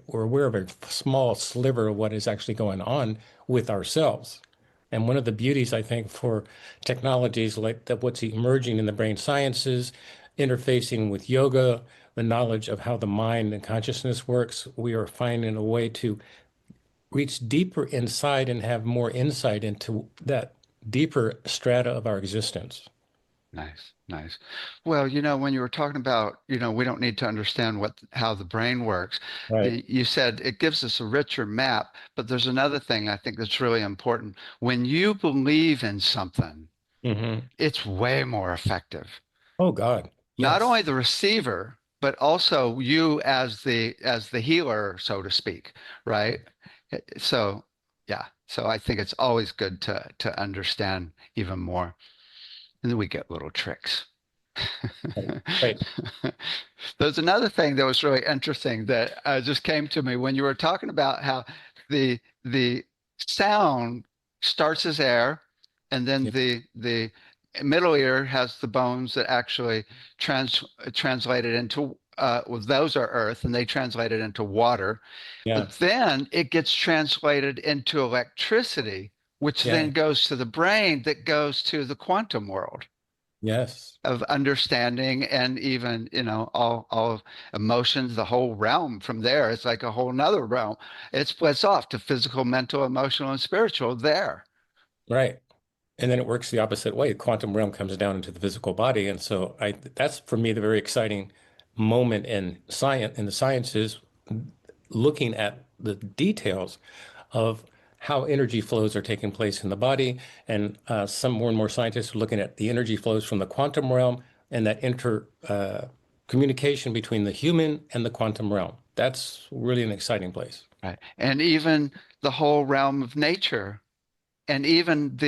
aware of a small sliver of what is actually going on with ourselves. And one of the beauties, I think, for technologies like that, what's emerging in the brain sciences, interfacing with yoga, the knowledge of how the mind and consciousness works, we are finding a way to reach deeper inside and have more insight into that deeper strata of our existence. Nice, nice. Well, when you were talking about, we don't need to understand how the brain works. Right. You said it gives us a richer map, but there's another thing I think that's really important. When you believe in something, Hmm. it's way more effective. Oh, God. Not Yes. only the receiver, but also you as the healer, so to speak, right? So, yeah. So I think it's always good to understand even more. And then we get little tricks. Right. There's another thing that was really interesting that just came to me when you were talking about how the sound starts as air, and then Yeah. the middle ear has the bones that actually translate it into well, those are earth, and they translate it into water. Yeah. But then it gets translated into electricity, which Yeah. then goes to the brain, that goes to the quantum world Yes. of understanding, and even all of emotions, the whole realm from there. It's like a whole nother realm. It splits off to physical, mental, emotional, and spiritual there. Right. And then it works the opposite way. Quantum realm comes down into the physical body. And so that's for me the very exciting moment in the sciences, looking at the details of how energy flows are taking place in the body. And some more and more scientists are looking at the energy flows from the quantum realm and that communication between the human and the quantum realm. That's really an exciting place. Right. And even the whole realm of nature. And even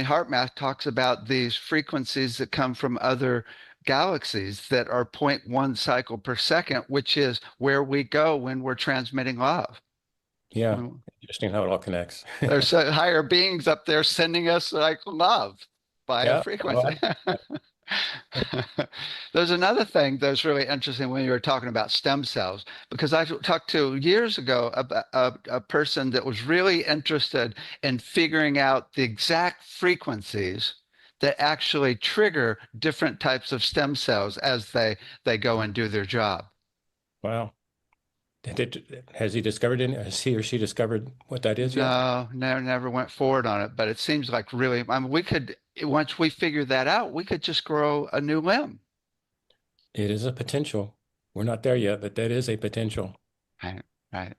heart math talks about these frequencies that come from other galaxies that are zero point 0.1 cycle per second, which is where we go when we're transmitting love. Yeah. When Interesting how it all connects. there's higher beings up there sending us like love by a Yeah. frequency. Well, There's another thing that's really interesting when you were talking about stem cells, because I talked to years ago about a person that was really interested in figuring out the exact frequencies that actually trigger different types of stem cells as they go and do their job. wow. Has he discovered any? Has he or she discovered what that is yet? No, never went forward on it, but it seems like really, I mean, we could once we figure that out, we could just grow a new limb. It is a potential. We're not there yet, but that is a potential. Right, right.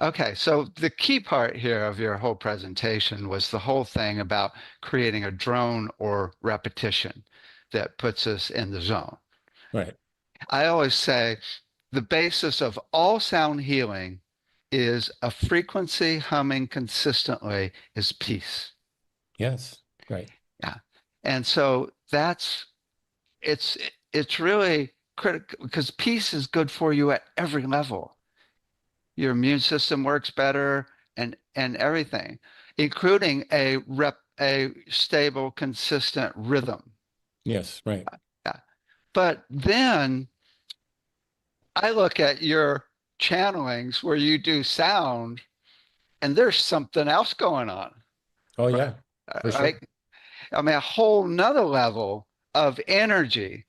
Okay, so the key part here of your whole presentation was the whole thing about creating a drone or repetition that puts us in the zone. Right. I always say the basis of all sound healing is a frequency humming consistently is peace. Yes. Right. Yeah. And so it's it's really critical because peace is good for you at every level. Your immune system works better and everything, including a stable, consistent rhythm. Yes. Right. Yeah. But then I look at your channelings where you do sound and there's something else going on, Oh, right? yeah, for sure. Right? I mean, a whole nother level of energy.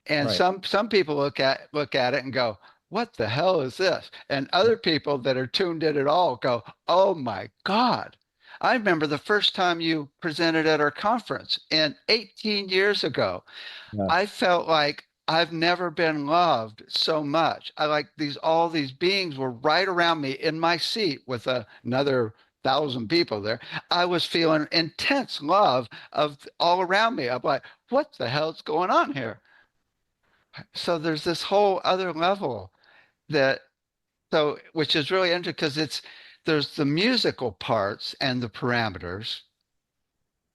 And Right. some people look at it and go, "What the hell is this?" And other people that are tuned in at all go, "Oh my God." I remember the first time you presented at our conference and 18 years ago. Yeah. I felt like I've never been loved so much. I like all these beings were right around me in my seat with another 1,000 people there. I was feeling intense love of all around me. I'm like, what the hell's going on here? So there's this whole other level that which is really interesting because there's the musical parts and the parameters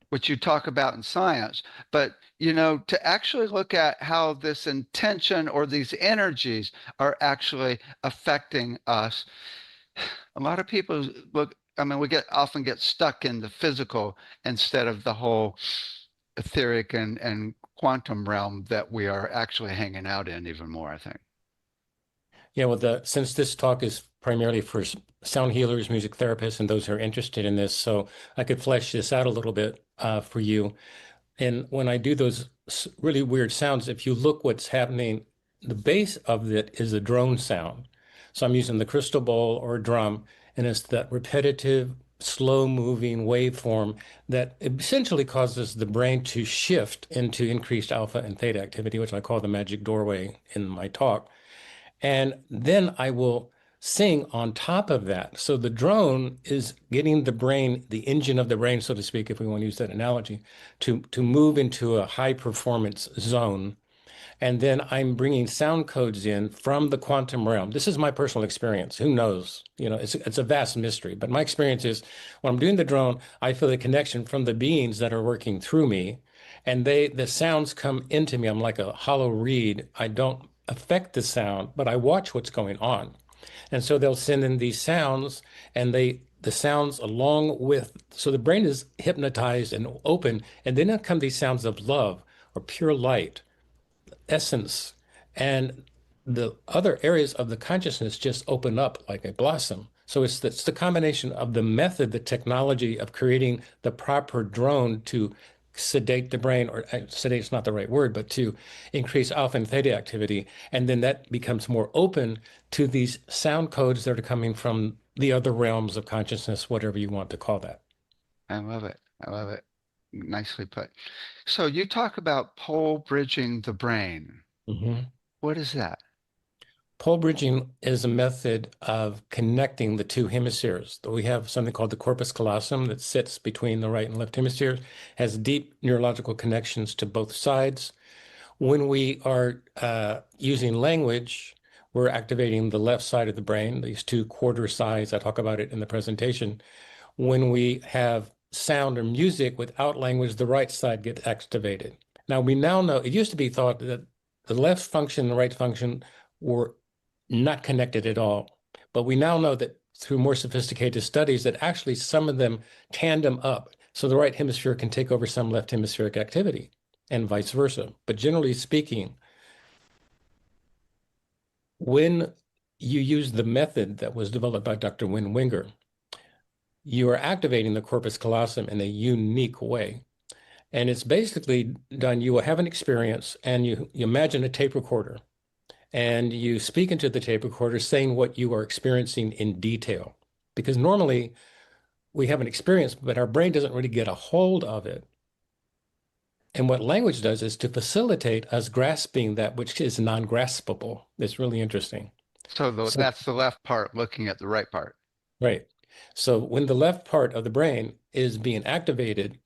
which you talk about in science, but to actually look at how this intention or these energies are actually affecting us. A lot of people look, I mean, often get stuck in the physical instead of the whole etheric and quantum realm that we are actually hanging out in even more, I think. Yeah, well, since this talk is primarily for sound healers, music therapists, and those who are interested in this, so I could flesh this out a little bit for you. And when I do those really weird sounds, if you look what's happening, the base of it is a drone sound. So I'm using the crystal bowl or a drum, and it's that repetitive, slow-moving waveform that essentially causes the brain to shift into increased alpha and theta activity, which I call the magic doorway in my talk. And then I will sing on top of that. So the drone is getting the brain, the engine of the brain, so to speak, if we want to use that analogy, to move into a high performance zone. And then I'm bringing sound codes in from the quantum realm. This is my personal experience. Who knows? It's a vast mystery. But my experience is when I'm doing the drone, I feel the connection from the beings that are working through me, and the sounds come into me. I'm like a hollow reed. I don't affect the sound, but I watch what's going on. And so they'll send in these sounds, and the sounds along with, so the brain is hypnotized and open, and then come these sounds of love or pure light, essence, and the other areas of the consciousness just open up like a blossom. So it's the combination of the method, the technology of creating the proper drone to sedate the brain, or sedate is not the right word, but to increase alpha and theta activity. And then that becomes more open to these sound codes that are coming from the other realms of consciousness, whatever you want to call that. I love it. I love it. Nicely put. So you talk about pole bridging the brain. Mhm. What is that? Pole bridging is a method of connecting the two hemispheres. We have something called the corpus callosum that sits between the right and left hemispheres, has deep neurological connections to both sides. When we are using language, we're activating the left side of the brain, these two quarter sides. I talk about it in the presentation. When we have sound or music without language, the right side gets activated. Now, we now know, it used to be thought that the left function and the right function were not connected at all. But we now know that through more sophisticated studies that actually some of them tandem up. So the right hemisphere can take over some left hemispheric activity and vice versa. But generally speaking, when you use the method that was developed by Dr. Win Winger, you are activating the corpus callosum in a unique way. And it's basically done, you will have an experience and you imagine a tape recorder and you speak into the tape recorder saying what you are experiencing in detail. Because normally we have an experience, but our brain doesn't really get a hold of it And what language does is to facilitate us grasping that which is non-graspable. It's really interesting. So So, that's the left part looking at the right part. right. So when the left part of the brain is being activated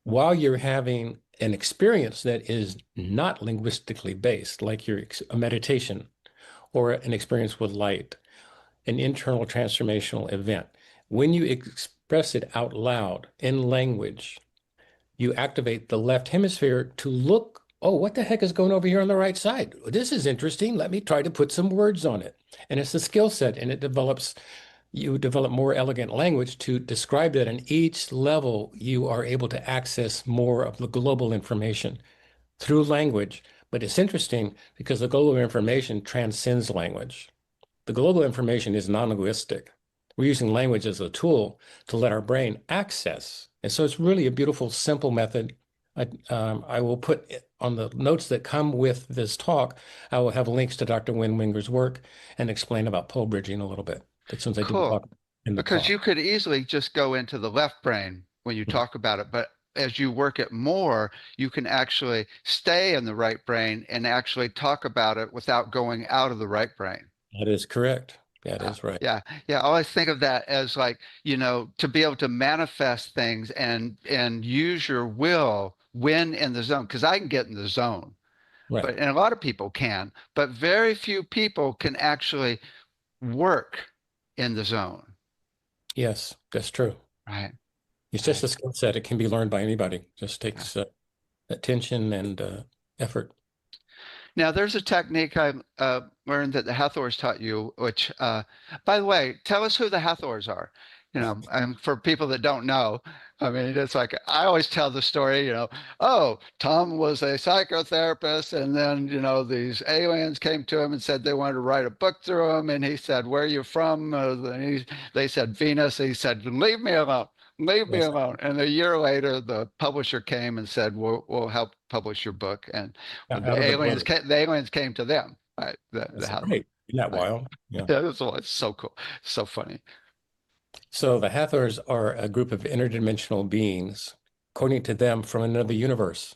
while you're having an experience that is not linguistically based, like a meditation or an experience with light, an internal transformational event, when you express it out loud in language, you activate the left hemisphere to look, oh, what the heck is going over here on the right side? This is interesting. Let me try to put some words on it. And it's a skill set, and you develop more elegant language to describe that. And each level, you are able to access more of the global information through language. But it's interesting because the global information transcends language. The global information is non-linguistic. We're using language as a tool to let our brain access. And so it's really a beautiful, simple method. I will put on the notes that come with this talk, I will have links to Dr. Win Winger's work and explain about pole bridging a little bit, but since I didn't Cool. talk in the Because talk. you could easily just go into the left brain when you Mhm. talk about it, but as you work it more, you can actually stay in the right brain and actually talk about it without going out of the right brain. That is correct. That Yeah, is right. yeah, yeah. I always think of that as like, to be able to manifest things and use your will when in the zone. Because I can get in the zone, Right. but and a lot of people can, but very few people can actually work in the zone. Yes, that's true. Right, It's just right. a skill set. It can be learned by anybody. Just Yeah. takes attention and effort. Now, there's a technique I learned that the Hathors taught you, which, by the way, tell us who the Hathors are. And for people that don't know, I mean, it's like I always tell the story, oh, Tom was a psychotherapist, and then, these aliens came to him and said they wanted to write a book through him. And he said, "Where are you from?" They said, "Venus." He said, "Leave me alone. Leave me Yes. alone." And a year later, the publisher came and said, "We'll help publish your book." And Out of the blue. the aliens came to them, right? The That's Hathor, great. Isn't that right? wild? Yeah. Yeah, it's so cool, so funny. So the Hathors are a group of interdimensional beings, according to them, from another universe.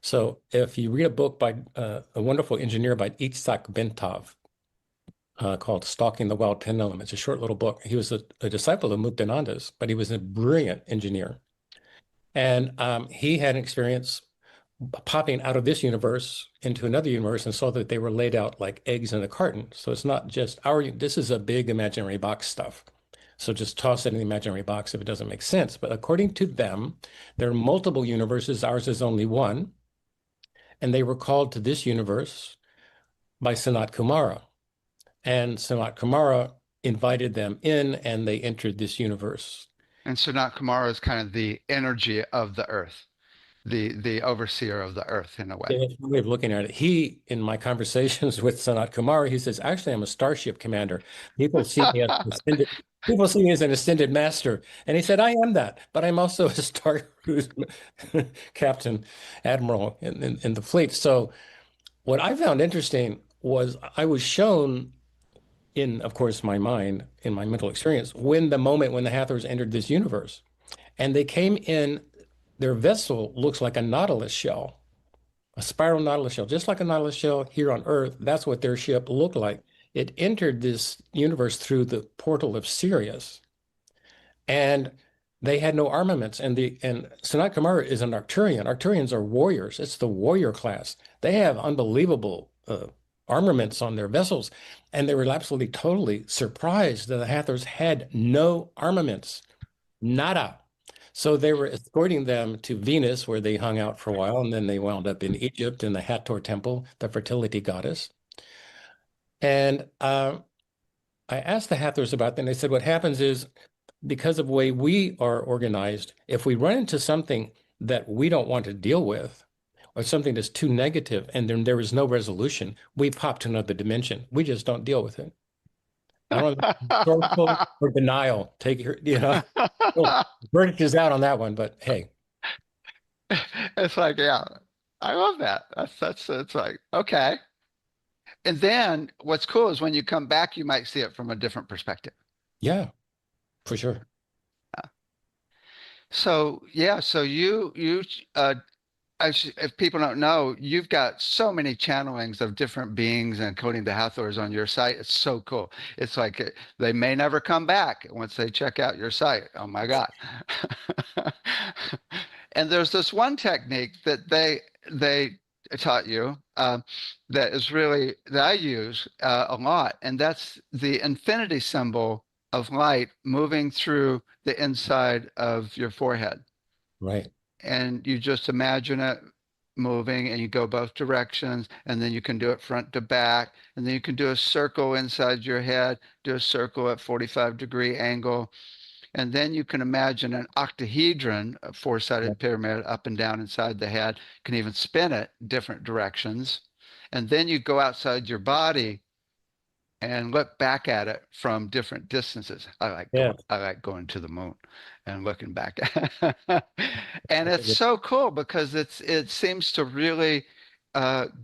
So if you read a book by a wonderful engineer by Itzhak Bentov called Stalking the Wild Pendulum, it's a short little book. He was a disciple of Muktananda's, but he was a brilliant engineer. And he had an experience popping out of this universe into another universe and saw that they were laid out like eggs in a carton. So it's not just this is a big imaginary box stuff. So just toss it in the imaginary box if it doesn't make sense. But according to them, there are multiple universes. Ours is only one. And they were called to this universe by Sanat Kumara. And Sanat Kumara invited them in and they entered this universe. And Sanat Kumara is kind of the energy of the earth, the overseer of the earth in a way. Yeah, that's one way of looking at it. In my conversations with Sanat Kumara, he says, actually, I'm a starship commander. People see me as an ascended, people see me as an ascended master. And he said, I am that, but I'm also a star cruise captain, admiral in the fleet. So what I found interesting was I was shown in, of course, my mind, in my mental experience, when the Hathors entered this universe. And they came in, their vessel looks like a nautilus shell, a spiral nautilus shell, just like a nautilus shell here on Earth. That's what their ship looked like. It entered this universe through the portal of Sirius, and they had no armaments. And Sanat Kumara is an Arcturian. Arcturians are warriors. It's the warrior class. They have unbelievable armaments on their vessels, and they were absolutely totally surprised that the Hathors had no armaments, nada. So they were escorting them to Venus, where they hung out for a while, and then they wound up in Egypt in the Hathor temple, the fertility goddess. And I asked the Hathors about that, and they said what happens is because of the way we are organized, if we run into something that we don't want to deal with, or something that's too negative, and then there is no resolution, we pop to another dimension. We just don't deal with it. I don't know, rhetorical or denial. Take your, well, verdict is out on that one, but hey. It's like, yeah, I love that. That's it's like, okay. And then what's cool is when you come back, you might see it from a different perspective. Yeah, for sure. So yeah, so you if people don't know, you've got so many channelings of different beings, including the Hathors on your site. It's so cool. It's like they may never come back once they check out your site. Oh my God. And there's this one technique that they taught you that is really that I use a lot, and that's the infinity symbol of light moving through the inside of your forehead. Right. And you just imagine it moving and you go both directions, and then you can do it front to back, and then you can do a circle inside your head, do a circle at 45-degree angle, and then you can imagine an octahedron, a four-sided pyramid up and down inside the head. You can even spin it different directions, and then you go outside your body and look back at it from different distances. Yeah. I like going to the moon and looking back. And it's so cool because it seems to really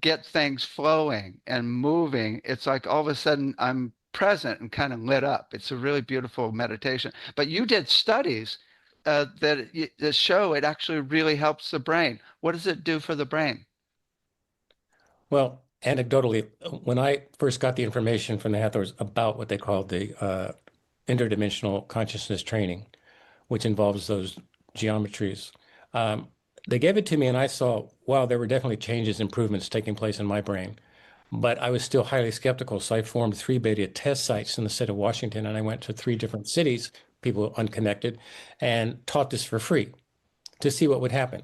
get things flowing and moving. It's like all of a sudden I'm present and kind of lit up. It's a really beautiful meditation. But you did studies that show it actually really helps the brain. What does it do for the brain? Well, anecdotally, when I first got the information from the Hathors about what they called the interdimensional consciousness training, which involves those geometries, um, they gave it to me, and I saw, wow, there were definitely changes, improvements taking place in my brain. But I was still highly skeptical. So I formed 3 beta test sites in the state of Washington, and I went to 3 different cities, people unconnected, and taught this for free to see what would happen.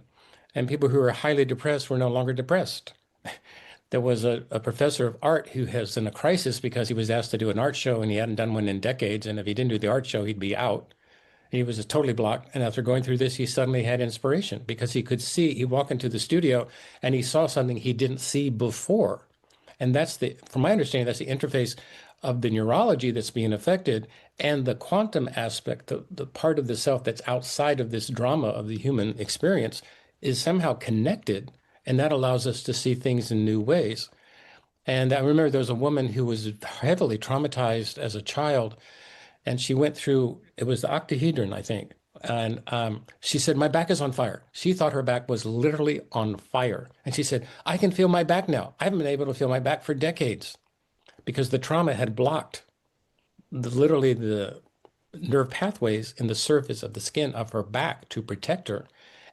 And people who were highly depressed were no longer depressed. There was a professor of art who was in a crisis because he was asked to do an art show and he hadn't done one in decades. And if he didn't do the art show, he'd be out. He was just totally blocked. And after going through this, he suddenly had inspiration because he could see, he walked into the studio and he saw something he didn't see before. And from my understanding, that's the interface of the neurology that's being affected and the quantum aspect, the part of the self that's outside of this drama of the human experience is somehow connected. And that allows us to see things in new ways. And I remember there was a woman who was heavily traumatized as a child, and she went through, it was the octahedron, I think. And she said, my back is on fire. She thought her back was literally on fire. And she said, I can feel my back now. I haven't been able to feel my back for decades because the trauma had blocked literally the nerve pathways in the surface of the skin of her back to protect her.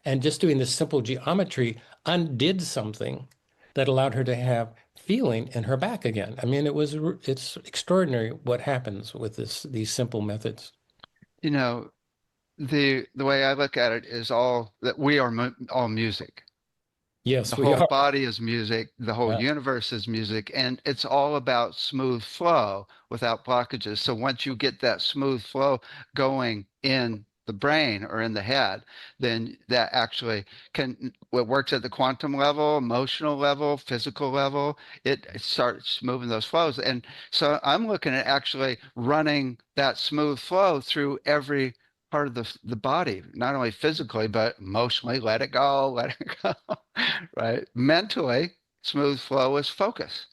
And just doing this simple geometry undid something that allowed her to have feeling in her back again. I mean, it's extraordinary what happens with these simple methods. You know, the way I look at it is all that we are all music. The Yes, we whole are. body is music, the whole Yeah, universe is music, and it's all about smooth flow without blockages. So once you get that smooth flow going in the brain or in the head, then that actually it works at the quantum level, emotional level, physical level. It starts moving those flows. And so I'm looking at actually running that smooth flow through every part of the body, not only physically, but emotionally. Let it go, let it go. Right? Mentally, smooth flow is focus.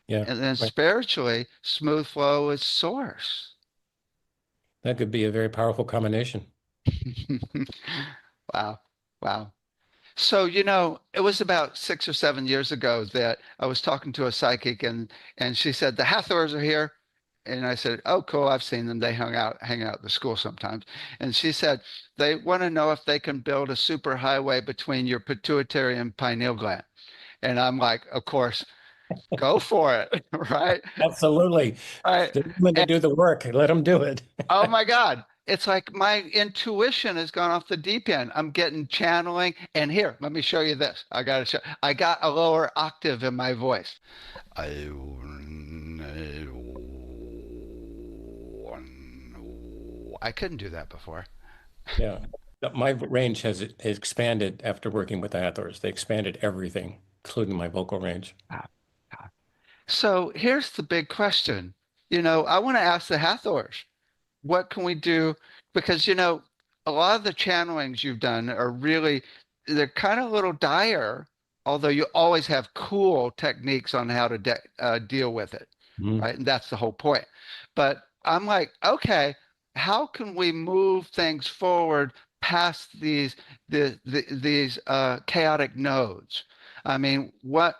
yeah. And then Right. spiritually, smooth flow is source. That could be a very powerful combination. Wow. Wow. So, it was about 6 or 7 years ago that I was talking to a psychic and she said, the Hathors are here. And I said, oh, cool. I've seen them. They hang out at the school sometimes. And she said, they want to know if they can build a super highway between your pituitary and pineal gland. And I'm like, of course, go for it. Right. Absolutely. Right. The women to And do the work, let them do it. oh my God. It's like my intuition has gone off the deep end. I'm getting channeling. And here, let me show you this. I got a lower octave in my voice. I couldn't do that before. Yeah. My range has expanded after working with the Hathors. They expanded everything, including my vocal range. So here's the big question. I want to ask the Hathors, what can we do? Because, a lot of the channelings you've done are really, they're kind of a little dire, although you always have cool techniques on how to deal with it, Mhm. right? And that's the whole point. But I'm like, okay, how can we move things forward past these chaotic nodes. I mean, when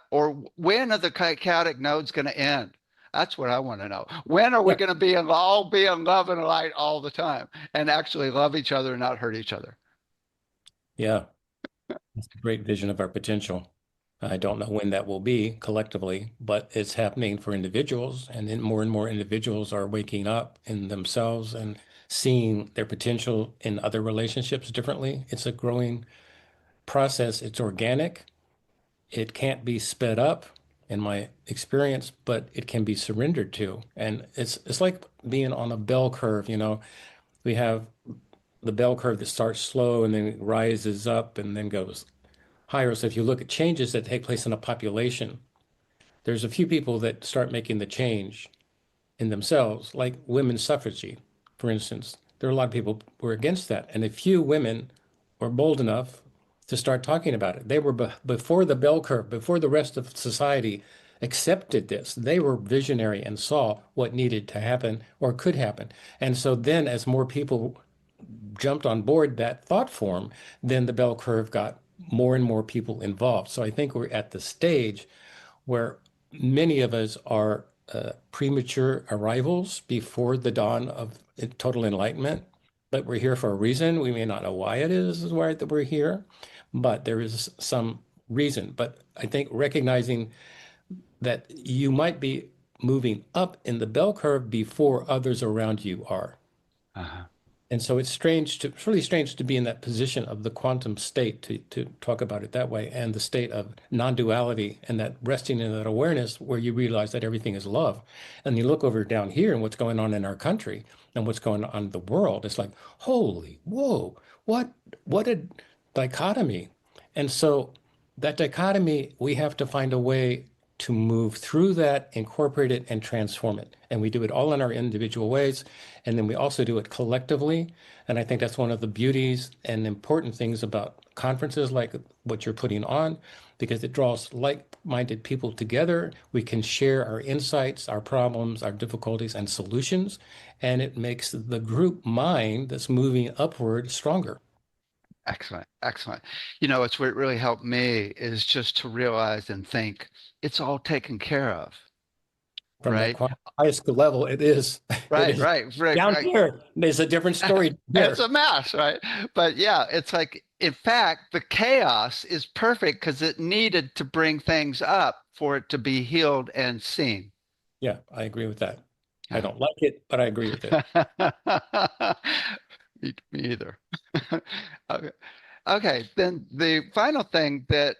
are the chaotic nodes going to end? That's what I want to know. When are we Yeah. going to all be in love and light all the time and actually love each other and not hurt each other? Yeah. It's a great vision of our potential. I don't know when that will be collectively, but it's happening for individuals, and then more and more individuals are waking up in themselves and seeing their potential in other relationships differently. It's a growing process. It's organic. It can't be sped up in my experience, but it can be surrendered to. And it's like being on a bell curve, you know. We have the bell curve that starts slow and then rises up and then goes higher. So if you look at changes that take place in a population, there's a few people that start making the change in themselves, like women's suffrage, for instance. There are a lot of people who were against that, and a few women were bold enough to start talking about it. They were before the bell curve, before the rest of society accepted this. They were visionary and saw what needed to happen or could happen. And so then, as more people jumped on board that thought form, then the bell curve got more and more people involved. So I think we're at the stage where many of us are premature arrivals before the dawn of total enlightenment, but we're here for a reason. We may not know why it is why that we're here, but there is some reason. But I think recognizing that you might be moving up in the bell curve before others around you are. Uh-huh. And so it's really strange to be in that position of the quantum state, to talk about it that way, and the state of non-duality and that resting in that awareness where you realize that everything is love. And you look over down here and what's going on in our country and what's going on in the world. It's like, holy, whoa, what a dichotomy. And so that dichotomy, we have to find a way to move through that, incorporate it, and transform it. And we do it all in our individual ways. And then we also do it collectively. And I think that's one of the beauties and important things about conferences like what you're putting on, because it draws like-minded people together. We can share our insights, our problems, our difficulties, and solutions. And it makes the group mind that's moving upward stronger. Excellent, excellent. It's what really helped me is just to realize and think it's all taken care of, From that right? highest level, it is. It Right, is. right, right, Down right. here, there's a different story It's here. a mess, right? But yeah, it's like, in fact, the chaos is perfect because it needed to bring things up for it to be healed and seen. Yeah, I agree with that. I Yeah. don't like it, but I agree with it. Me either. Okay. Okay, then the final thing that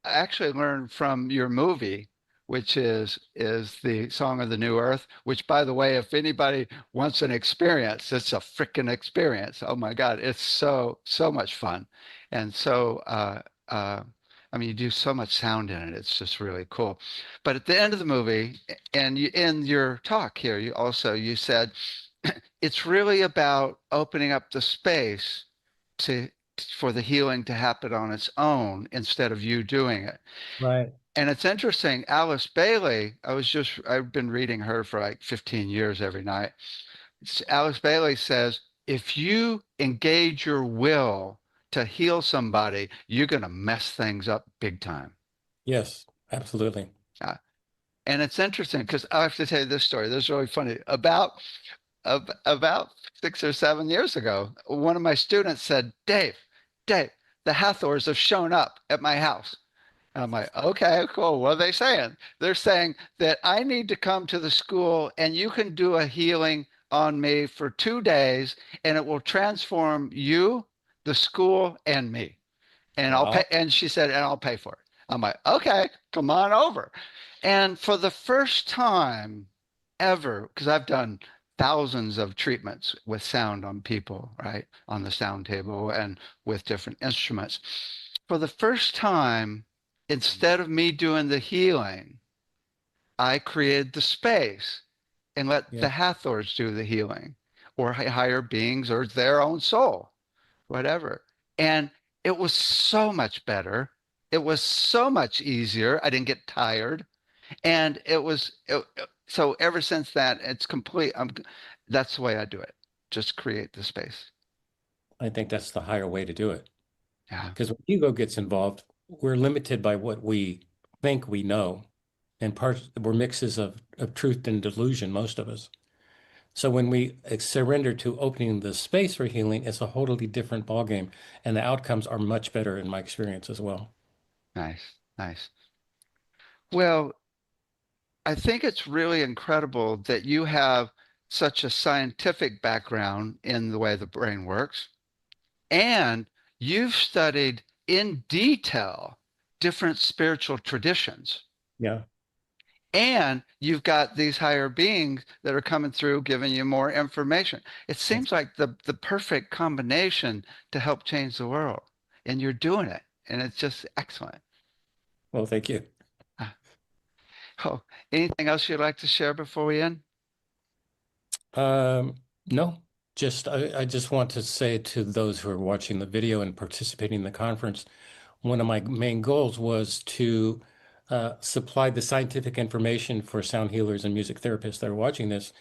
I actually learned from your movie, which is the Song of the New Earth, which by the way, if anybody wants an experience, it's a freaking experience. Oh my God, it's so much fun. And I mean you do so much sound in it. It's just really cool. But at the end of the movie, and in your talk here, you said it's really about opening up the space to for the healing to happen on its own instead of you doing it. Right. And it's interesting, Alice Bailey, I've been reading her for like 15 years every night. Alice Bailey says, if you engage your will to heal somebody, you're going to mess things up big time. Yes, absolutely. Uh, and it's interesting because I have to tell you this story. This is really funny. About 6 or 7 years ago, one of my students said, Dave, the Hathors have shown up at my house. And I'm like, okay, cool. What are they saying? They're saying that I need to come to the school and you can do a healing on me for 2 days and it will transform you, the school, and me. And I'll pay. Wow. And she said, and I'll pay for it. I'm like, okay, come on over. And for the first time ever, because I've done thousands of treatments with sound on people, right, on the sound table and with different instruments. For the first time, instead of me doing the healing, I created the space and let Yeah. the Hathors do the healing or higher beings or their own soul, whatever. And it was so much better. It was so much easier. I didn't get tired. And so ever since that, it's complete. That's the way I do it. Just create the space. I think that's the higher way to do it. Yeah. Because when ego gets involved, we're limited by what we think we know. And we're mixes of truth and delusion, most of us. So when we surrender to opening the space for healing, it's a totally different ballgame. And the outcomes are much better in my experience as well. Nice. Nice. Well, I think it's really incredible that you have such a scientific background in the way the brain works, and you've studied in detail different spiritual traditions. Yeah. And you've got these higher beings that are coming through giving you more information. It seems like the perfect combination to help change the world. And you're doing it. And it's just excellent. Well, thank you. Oh, anything else you'd like to share before we end? No, I just want to say to those who are watching the video and participating in the conference, one of my main goals was to supply the scientific information for sound healers and music therapists that are watching this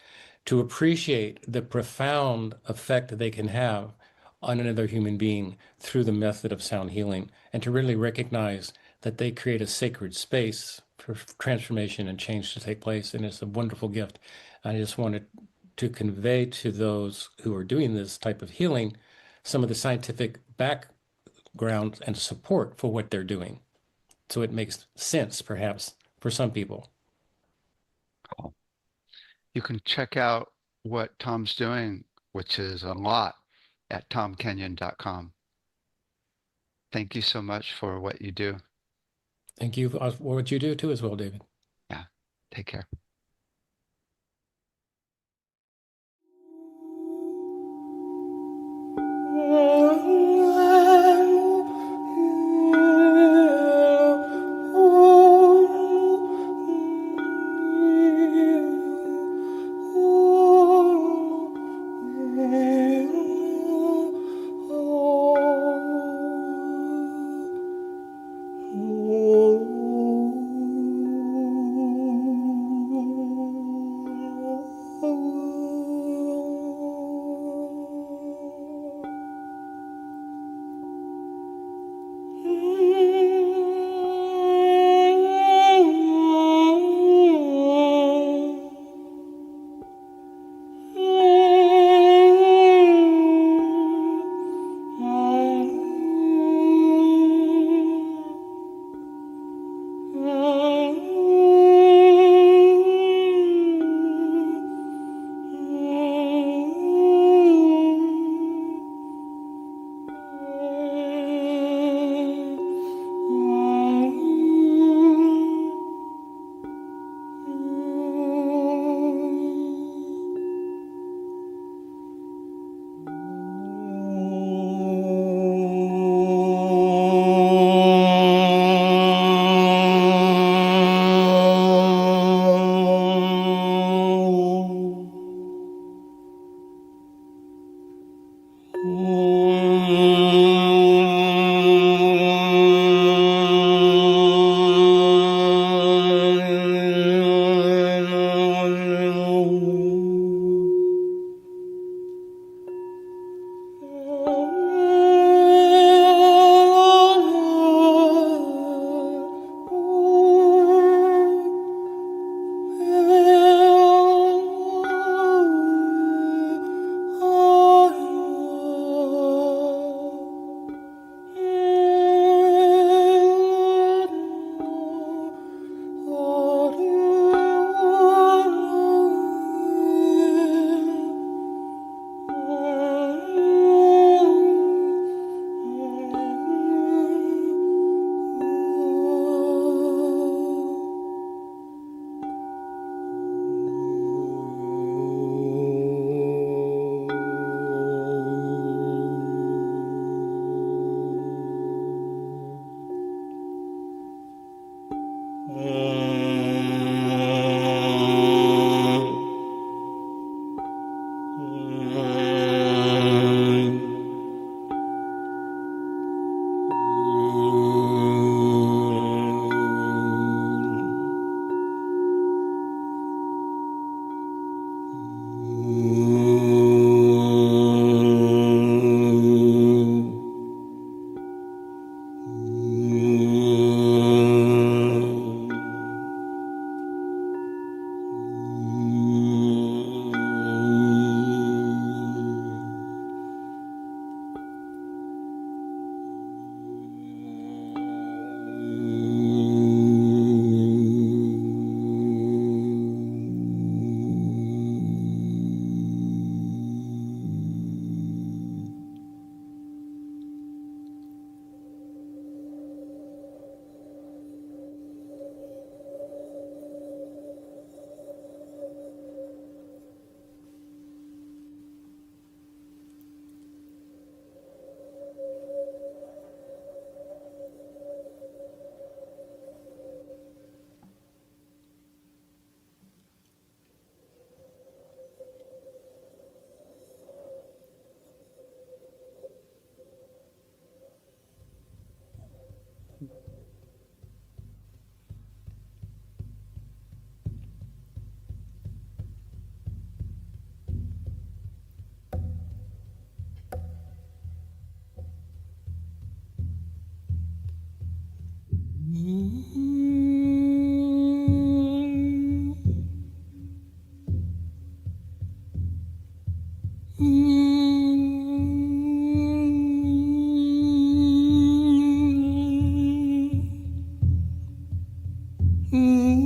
to appreciate the profound effect that they can have on another human being through the method of sound healing, and to really recognize that they create a sacred space for transformation and change to take place. And it's a wonderful gift. I just wanted to convey to those who are doing this type of healing some of the scientific background and support for what they're doing. So it makes sense, perhaps, for some people. Cool. You can check out what Tom's doing, which is a lot, at tomkenyon.com. Thank you so much for what you do. Thank you for what you do too as well, David. Yeah. Take care. No.